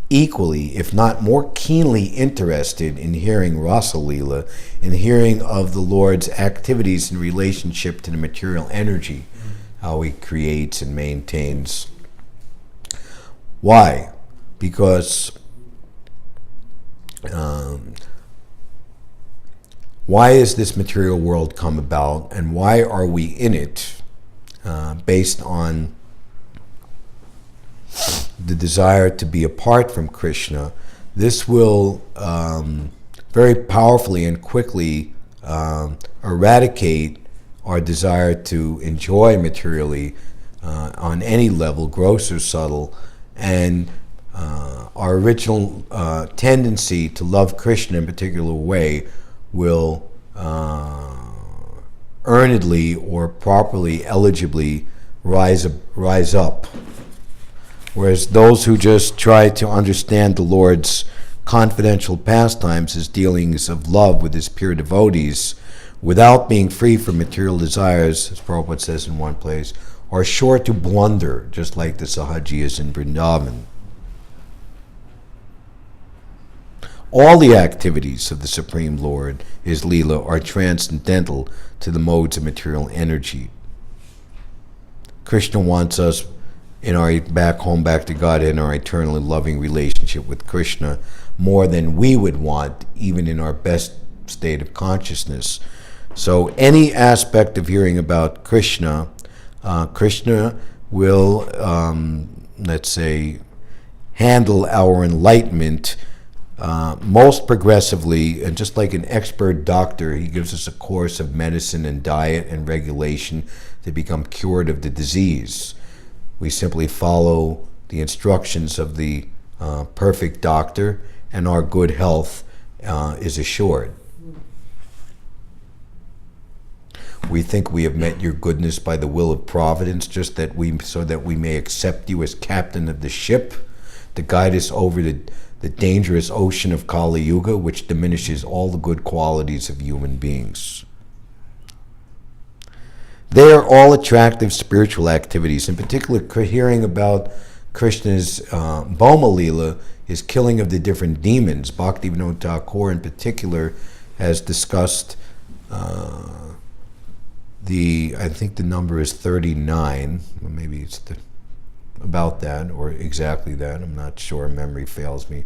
Speaker 1: equally, if not more keenly interested in hearing Rasa Leela, in hearing of the Lord's activities in relationship to the material energy, how he creates and maintains. Why? Because why has this material world come about, and why are we in it? Based on the desire to be apart from Krishna, this will very powerfully and quickly eradicate our desire to enjoy materially on any level, gross or subtle, and our original tendency to love Krishna in a particular way will earnedly or properly, eligibly rise up. Whereas those who just try to understand the Lord's confidential pastimes as dealings of love with his pure devotees, without being free from material desires, as Prabhupada says in one place, are sure to blunder, just like the Sahajiyas in Vrindavan. All the activities of the Supreme Lord, his Leela, are transcendental to the modes of material energy. Krishna wants us in our back to God, in our eternally loving relationship with Krishna, more than we would want, even in our best state of consciousness. So any aspect of hearing about Krishna, Krishna will, let's say, handle our enlightenment most progressively, and just like an expert doctor, he gives us a course of medicine and diet and regulation to become cured of the disease. We simply follow the instructions of the perfect doctor, and our good health is assured. We think we have met your goodness by the will of providence, so that we may accept you as captain of the ship to guide us over the dangerous ocean of Kali Yuga, which diminishes all the good qualities of human beings. They are all attractive spiritual activities. In particular, hearing about Krishna's Bhoma Leela, his killing of the different demons. Bhaktivinoda Thakur in particular has discussed I think the number is 39, or maybe it's about that, or exactly that, I'm not sure, memory fails me.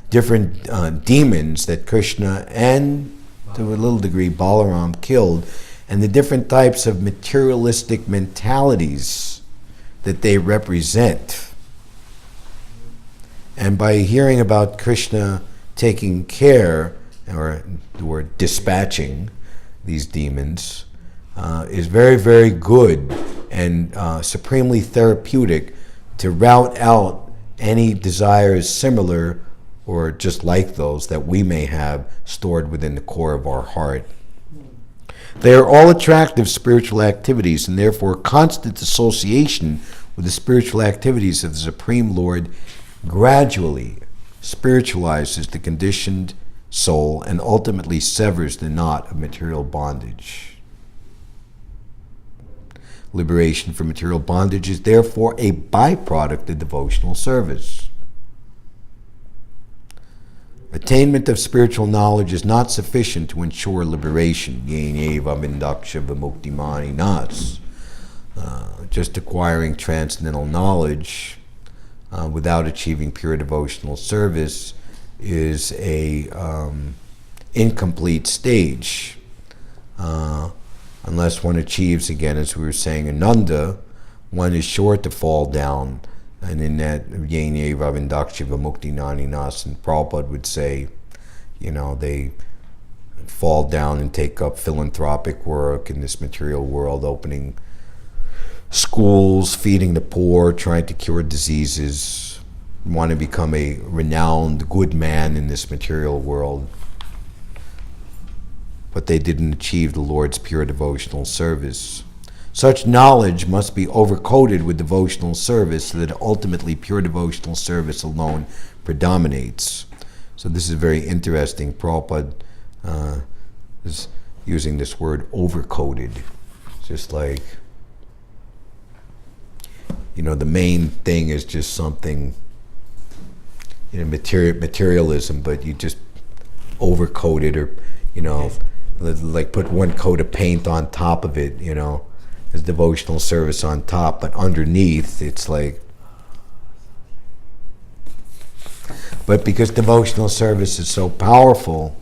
Speaker 1: Different demons that Krishna and, to a little degree, Balaram killed, and the different types of materialistic mentalities that they represent. And by hearing about Krishna taking care, or dispatching these demons, is very, very good and supremely therapeutic to rout out any desires similar or just like those that we may have stored within the core of our heart. They are all attractive spiritual activities, and therefore constant association with the spiritual activities of the Supreme Lord gradually spiritualizes the conditioned soul and ultimately severs the knot of material bondage. Liberation from material bondage is therefore a byproduct of devotional service. Attainment of spiritual knowledge is not sufficient to ensure liberation. Just acquiring transcendental knowledge without achieving pure devotional service is a incomplete stage. Unless one achieves, again, as we were saying, Ananda, one is sure to fall down. And in that, Yene Ravindakshiva Mukti Naninas, and Prabhupada would say, they fall down and take up philanthropic work in this material world, opening schools, feeding the poor, trying to cure diseases, want to become a renowned good man in this material world. But they didn't achieve the Lord's pure devotional service. Such knowledge must be overcoated with devotional service so that ultimately pure devotional service alone predominates. So this is very interesting. Prabhupada is using this word overcoated. It's just like, the main thing is just something, materialism, but you just overcoat it, or, like put one coat of paint on top of it, as devotional service on top, but underneath it's like, but because devotional service is so powerful,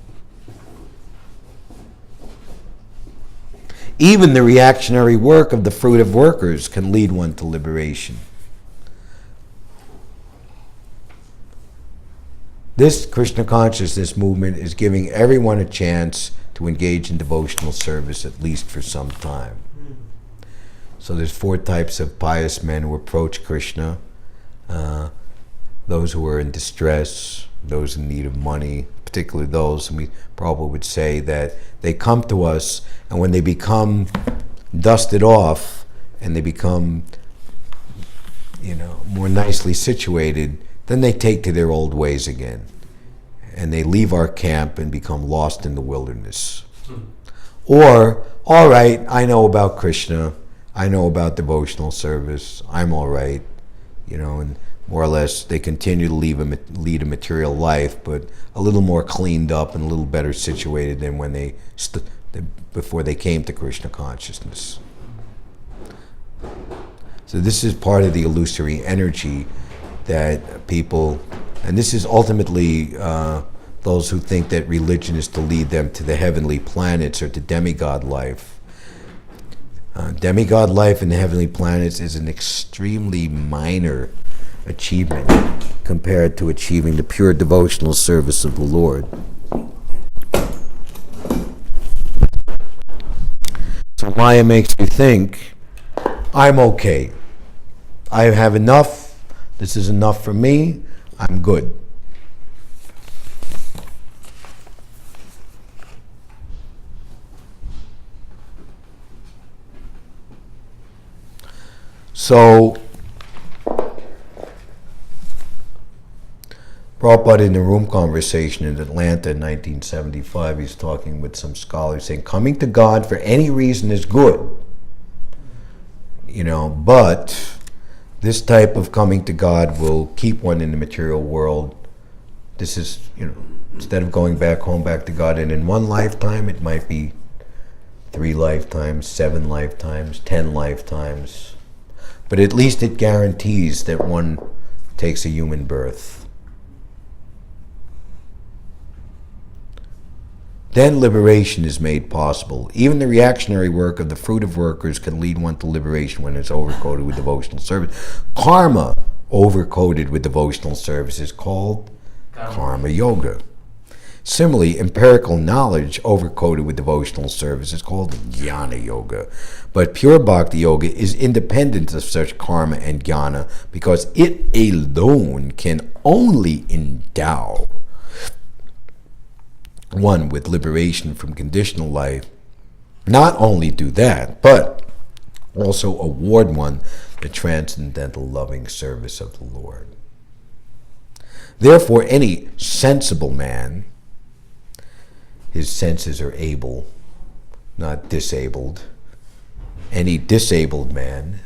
Speaker 1: even the reactionary work of the fruit of workers can lead one to liberation. This Krishna consciousness movement is giving everyone a chance to engage in devotional service, at least for some time. So there's 4 types of pious men who approach Krishna. Those who are in distress, those in need of money, particularly those, and we probably would say that they come to us, and when they become dusted off and they become, more nicely situated, then they take to their old ways again. And they leave our camp and become lost in the wilderness. Or, all right, I know about Krishna. I know about devotional service. I'm all right, and more or less they continue to lead a material life, but a little more cleaned up and a little better situated than when before they came to Krishna consciousness. So this is part of the illusory energy that people, and this is ultimately those who think that religion is to lead them to the heavenly planets or to demigod life. Demigod life in the heavenly planets is an extremely minor achievement compared to achieving the pure devotional service of the Lord. So Maya makes you think, I'm okay. I have enough. This is enough for me. I'm good. So, Prabhupada in the room conversation in Atlanta in 1975, he's talking with some scholars saying, coming to God for any reason is good. But this type of coming to God will keep one in the material world. This is, instead of going back to God, and in one lifetime, it might be 3 lifetimes, 7 lifetimes, 10 lifetimes. But at least it guarantees that one takes a human birth. Then liberation is made possible. Even the reactionary work of the fruit of workers can lead one to liberation when it's overcoated with devotional service. Karma overcoated with devotional service is called karma yoga. Similarly, empirical knowledge overcoated with devotional service is called jnana yoga. But pure bhakti yoga is independent of such karma and jnana because it alone can only endow one with liberation from conditional life. Not only do that, but also award one the transcendental loving service of the Lord. Therefore, any sensible man, his senses are able, not disabled. Any disabled man,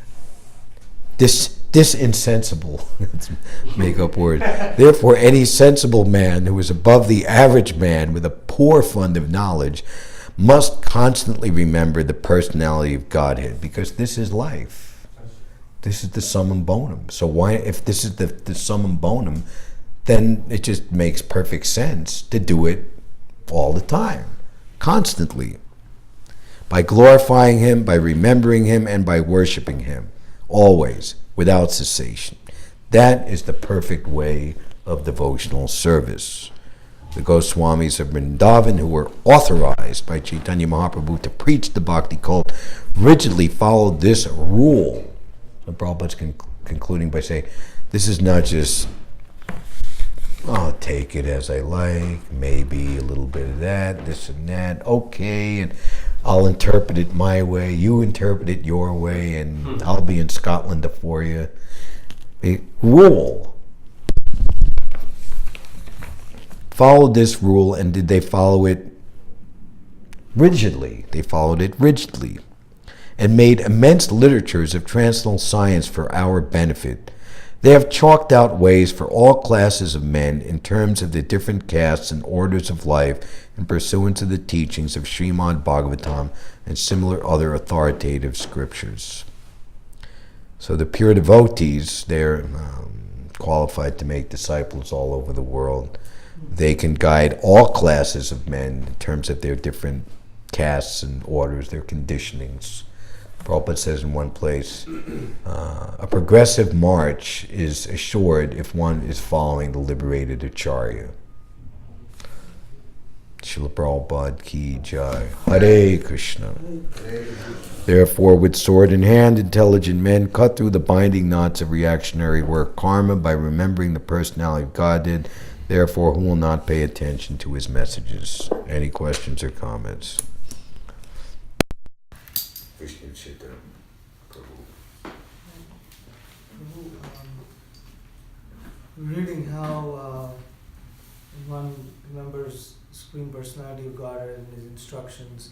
Speaker 1: disinsensible, let's make up words. Therefore, any sensible man who is above the average man with a poor fund of knowledge must constantly remember the personality of Godhead, because this is life. This is the summum bonum. So why, if this is the summum bonum, then it just makes perfect sense to do it all the time, constantly, by glorifying Him, by remembering Him, and by worshiping Him, always, without cessation. That is the perfect way of devotional service. The Goswamis of Vrindavan, who were authorized by Chaitanya Mahaprabhu to preach the bhakti cult, rigidly followed this rule. And Prabhupada's concluding by saying, this is not just, I'll take it as I like, maybe a little bit of that, this and that, okay, and I'll interpret it my way, you interpret it your way, and I'll be in Scotland for you. A rule. Followed this rule, and did they follow it rigidly? They followed it rigidly, and made immense literatures of transcendental science for our benefit. They have chalked out ways for all classes of men in terms of the different castes and orders of life in pursuance of the teachings of Śrīmad-Bhāgavatam and similar other authoritative scriptures. So the pure devotees, they're qualified to make disciples all over the world. They can guide all classes of men in terms of their different castes and orders, their conditionings. Prabhupada says in one place, a progressive march is assured if one is following the liberated Acharya. Srila Prabhupada ki jai. Hare Krishna. Therefore, with sword in hand, intelligent men cut through the binding knots of reactionary work karma by remembering the personality of Godhead. Therefore, who will not pay attention to his messages? Any questions or comments?
Speaker 3: Vishnu Chitta Prabhu.
Speaker 5: Reading how one remembers Supreme Personality of Godhead and His instructions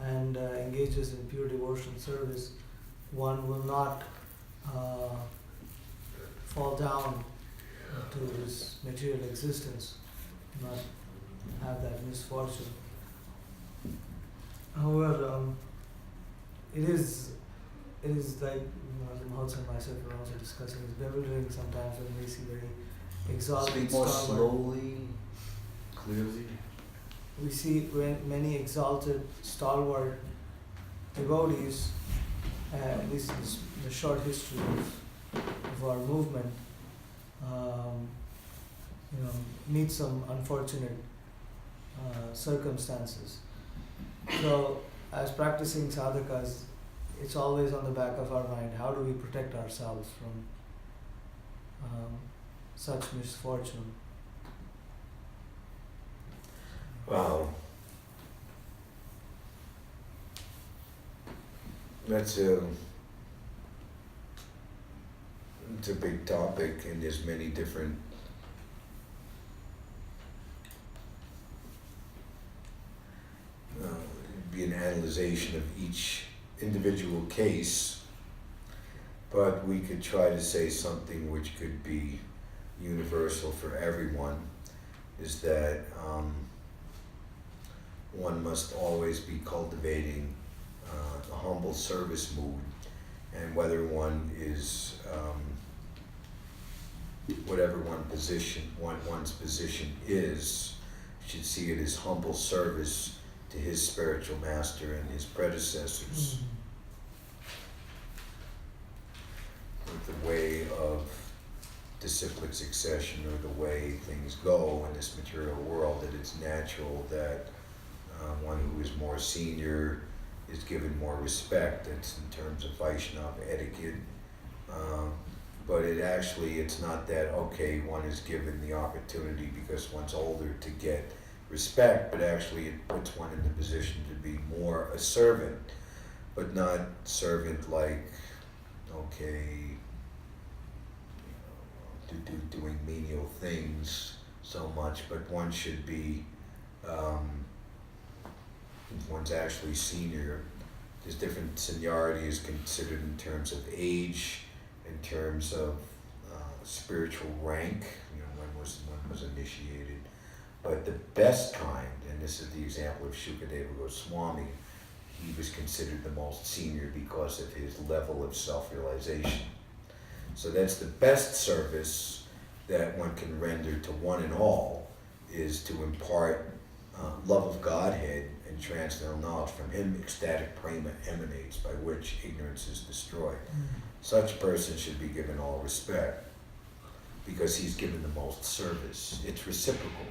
Speaker 5: and engages in pure devotional service, one will not fall down to this material existence, not have that misfortune. However, it is like, Mahotsam and myself were also discussing, it's bewildering sometimes when we see very exalted
Speaker 3: Speak more
Speaker 5: stalwart.
Speaker 3: slowly, clearly.
Speaker 5: We see when many exalted, stalwart devotees, at least in the short history of our movement, meet some unfortunate circumstances. So, as practicing sadhakas, it's always on the back of our mind, how do we protect ourselves from such misfortune?
Speaker 1: Wow. It's a big topic, and there's many different it'd be an analyzation of each individual case, but we could try to say something which could be universal for everyone, is that one must always be cultivating a humble service mood, and whether one is whatever one's position is, should see it as humble service to his spiritual master and his predecessors. With the way of disciplic succession, or the way things go in this material world, that it's natural that one who is more senior is given more respect. It's in terms of Vaishnava etiquette. But it's not that, okay, one is given the opportunity because one's older to get respect, but actually it puts one in the position to be more a servant, but not servant like, okay, doing menial things so much, but one should be, if one's actually senior, there's different seniority is considered in terms of age, in terms of spiritual rank, when was initiated. But the best kind, and this is the example of Shukadeva Goswami, he was considered the most senior because of his level of self-realization. So that's the best service that one can render to one and all, is to impart love of Godhead and transcendental knowledge. From him ecstatic prema emanates, by which ignorance is destroyed. Such a person should be given all respect because he's given the most service. It's reciprocal.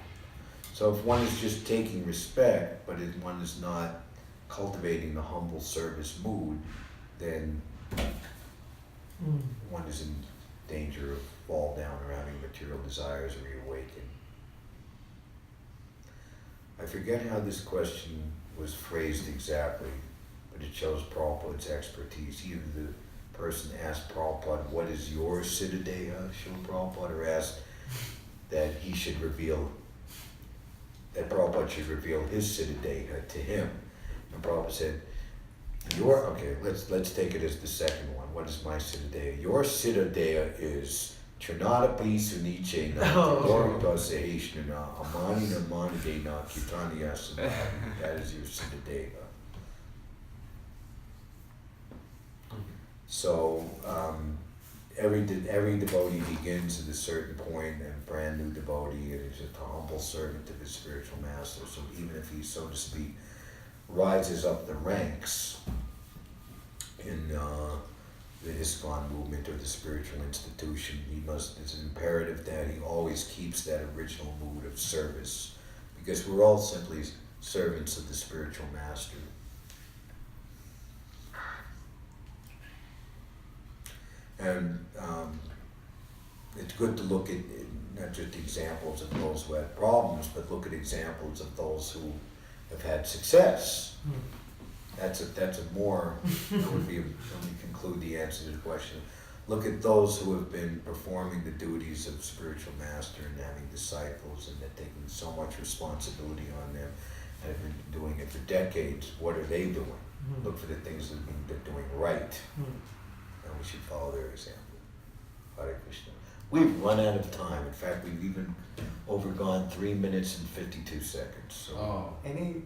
Speaker 1: So if one is just taking respect, but if one is not cultivating the humble service mood, then one is in danger of fall down or having material desires reawaken. I forget how this question was phrased exactly, but it shows Prabhupada's expertise. Either the person asked Prabhupada, what is your Siddhadeha, Srila Prabhupada, or asked that he should reveal, that Prabhupada should reveal his Siddhadeha to him. And Prabhupada said, let's take it as the second one. What is my Siddhadeha? Your Siddhadeha is Trinadapi Suniche Na Gorita Saheshnana Amanina Manadena Kitaniya Samadi. That is your Siddhadeha. So every devotee begins at a certain point, and brand new devotee is just a humble servant of his spiritual master. So even if he, so to speak, rises up the ranks in the ISKCON movement or the spiritual institution, it's imperative that he always keeps that original mood of service, because we're all simply servants of the spiritual master. And it's good to look at not just examples of those who had problems, but look at examples of those who have had success. That would be, let me conclude the answer to the question. Look at those who have been performing the duties of spiritual master and having disciples, and they're taking so much responsibility on them and have been doing it for decades. What are they doing?
Speaker 3: look for the things that they're doing right,
Speaker 5: Hmm.
Speaker 3: and we should follow their example. Hare Krishna. We've run out of time. In fact, we've even overgone 3 minutes and 52 seconds. So.
Speaker 4: Oh.
Speaker 5: Any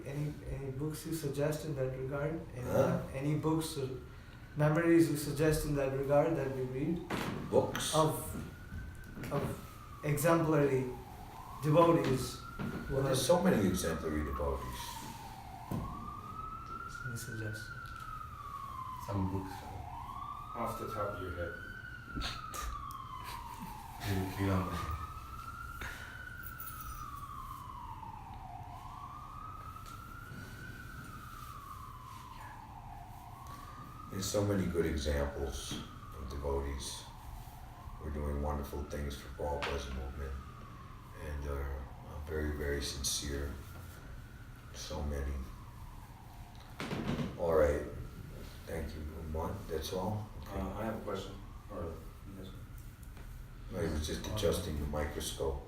Speaker 5: books you suggest in that regard?
Speaker 3: Huh?
Speaker 5: Any books or memories you suggest in that regard that we read
Speaker 3: Books?
Speaker 5: of exemplary devotees? who
Speaker 3: Well,
Speaker 5: have-
Speaker 3: there's so many exemplary devotees.
Speaker 5: Any suggestions?
Speaker 4: Some books.
Speaker 6: Off the top of your head.
Speaker 4: You know.
Speaker 3: There's so many good examples of devotees who are doing wonderful things for Prabhupada's movement and are very, very sincere. So many. All right. Thank you. One, that's all? Okay.
Speaker 6: I have a question. Or you guys?
Speaker 3: I was just adjusting the microscope,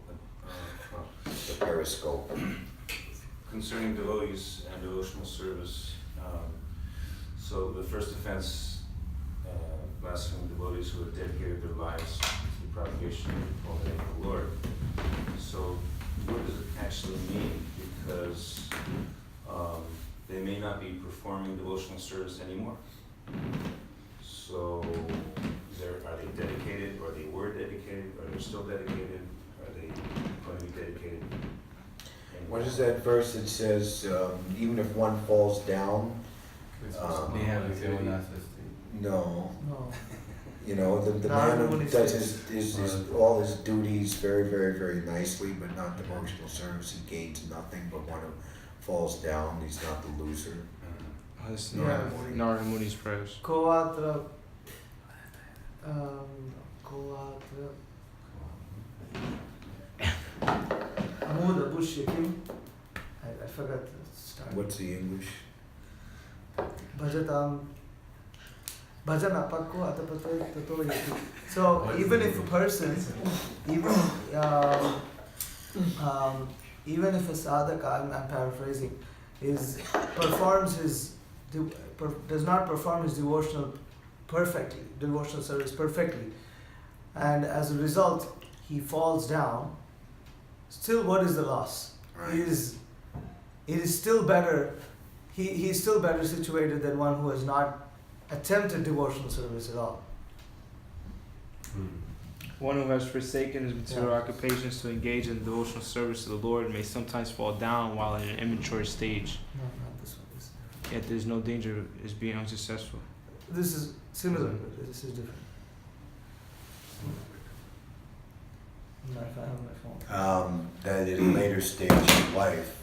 Speaker 6: Well,
Speaker 3: the periscope.
Speaker 6: concerning devotees and devotional service, so the first offense, blaspheming devotees who have dedicated their lives to the propagation of the name of the Lord. So what does it actually mean? Because they may not be performing devotional service anymore. So are they dedicated, or they were dedicated, or they're still dedicated? Are they going to be dedicated?
Speaker 3: What is that verse that says, even if one falls down,
Speaker 2: They have
Speaker 3: no,
Speaker 5: No.
Speaker 3: you know, the man who does his all his duties very, very, very nicely, but not devotional service, he gains nothing. But one who falls down, he's not the loser.
Speaker 2: That's
Speaker 5: Yeah.
Speaker 2: Narada Muni's prayers.
Speaker 5: Koatra. Koatra. Amuda Bushyakim. I forgot the start.
Speaker 3: What's the English?
Speaker 5: Bhajatam. Bhajana Pakko Atapata Tato Yati. So even if a person, even if a sadhaka, I'm paraphrasing, does not perform his devotional service perfectly, and as a result he falls down, still what is the loss?
Speaker 3: Right.
Speaker 5: It is still better, he is still better situated than one who has not attempted devotional service at all.
Speaker 2: One who has forsaken his material
Speaker 5: Yeah.
Speaker 2: occupations to engage in devotional service to the Lord may sometimes fall down while in an immature stage,
Speaker 5: No, not this one.
Speaker 2: yet there is no danger of his being unsuccessful.
Speaker 5: This is similar, but this is different. No, if I have my phone.
Speaker 3: That in a later stage of life,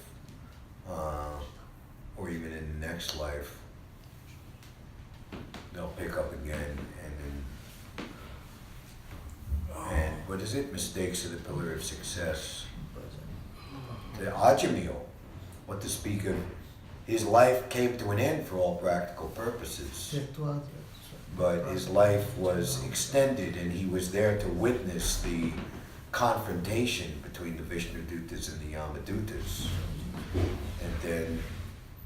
Speaker 3: or even in the next life, they'll pick up again and what is it? Mistakes are the pillar of success. The Ajamil, what to speak of, his life came to an end for all practical purposes, but his life was extended and he was there to witness the confrontation between the Vishnu-dutas and the Yama-dutas. And then,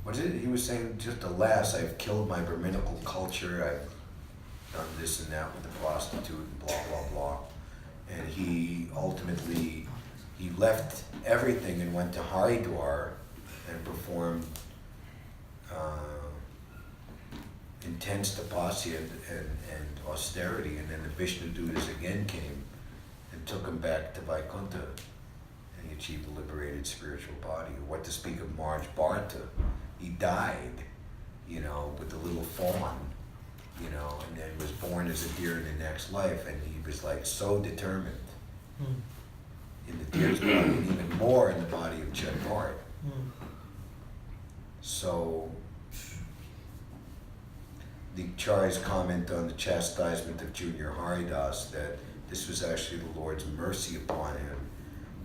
Speaker 3: what is it? He was saying, just alas, I've killed my Brahminical culture, I've done this and that with the prostitute and blah, blah, blah. And he ultimately, he left everything and went to Haridwar and performed intense tapasya and austerity. And then the Vishnu-dutas again came and took him back to Vaikuntha. And he achieved a liberated spiritual body. What to speak of Marj Bharta? He died, you know, with the little fawn, you know, and then was born as a deer in the next life, and he was like so determined in the deer's body, and even more in the body of Chandbart. So, the Charya's comment on the chastisement of Junior Haridas, that this was actually the Lord's mercy upon him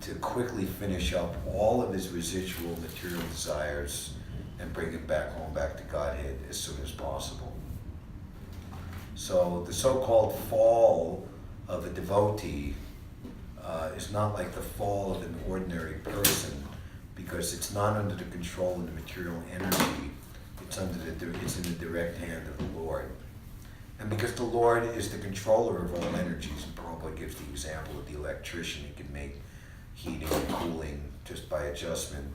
Speaker 3: to quickly finish up all of his residual material desires and bring him back home, back to Godhead as soon as possible. So the so-called fall of a devotee is not like the fall of an ordinary person, because it's not under the control of the material energy. It's it's in the direct hand of the Lord. And because the Lord is the controller of all energies, and Prabhupada gives the example of the electrician, he can make heating and cooling just by adjustment.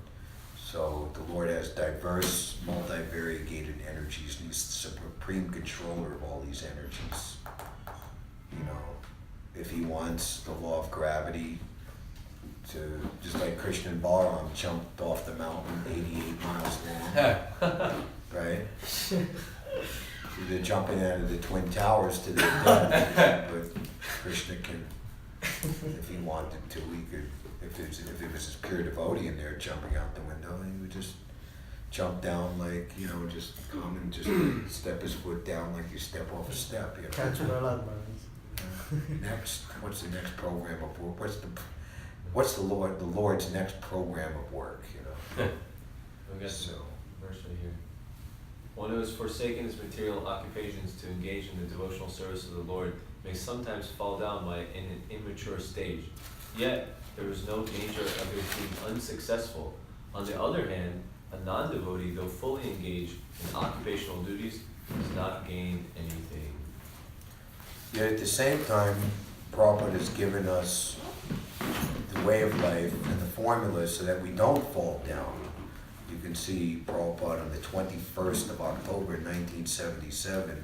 Speaker 3: So the Lord has diverse, multi-variegated energies, and he's the supreme controller of all these energies. You know, if he wants the law of gravity to, just like Krishna and Balaram jumped off the mountain 88 miles long, right? They're jumping out of the Twin Towers to their death, but Krishna can, if he wanted to, he could, if it was his pure devotee in there jumping out the window, he would just jump down like, you know, just come and just step his foot down like you step off a step, you know.
Speaker 5: Catch Prahlad
Speaker 3: Next, what's the next program of work? What's the Lord's next program of work, you know?
Speaker 7: We got
Speaker 3: So,
Speaker 7: verse right here. One who has forsaken his material occupations to engage in the devotional service of the Lord may sometimes fall down in an immature stage. Yet, there is no danger of his being unsuccessful. On the other hand, a non-devotee, though fully engaged in occupational duties, does not gain anything.
Speaker 3: yet at the same time, Prabhupada has given us the way of life and the formula so that we don't fall down. You can see Prabhupada on the 21st of October 1977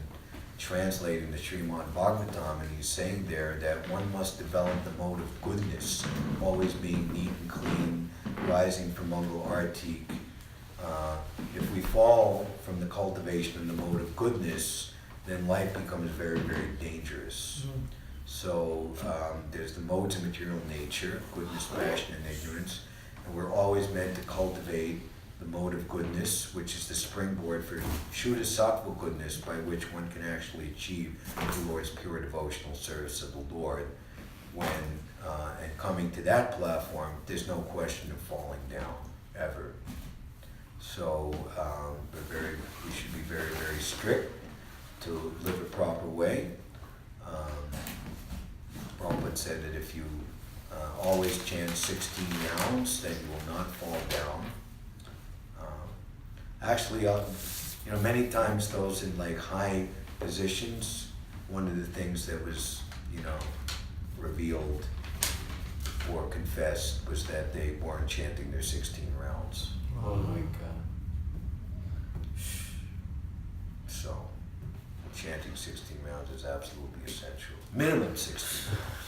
Speaker 3: translating the Śrīmad-Bhāgavatam, and he's saying there that one must develop the mode of goodness, always being neat and clean, rising from Mangal Artik. If we fall from the cultivation of the mode of goodness, then life becomes very, very dangerous. So there's the modes of material nature, goodness, passion, and ignorance, and we're always meant to cultivate the mode of goodness, which is the springboard for Shuddha Sattva goodness, by which one can actually achieve the Lord's pure devotional service of the Lord. And coming to that platform, there's no question of falling down, ever. So we should be very, very strict to live a proper way. Prabhupada said that if you always chant 16 rounds, then you will not fall down. Actually, you know, many times those in like high positions, one of the things that was, you know, revealed or confessed was that they weren't chanting their 16 rounds.
Speaker 7: Oh my God.
Speaker 3: So, chanting 16 rounds is absolutely essential. Minimum 16 rounds.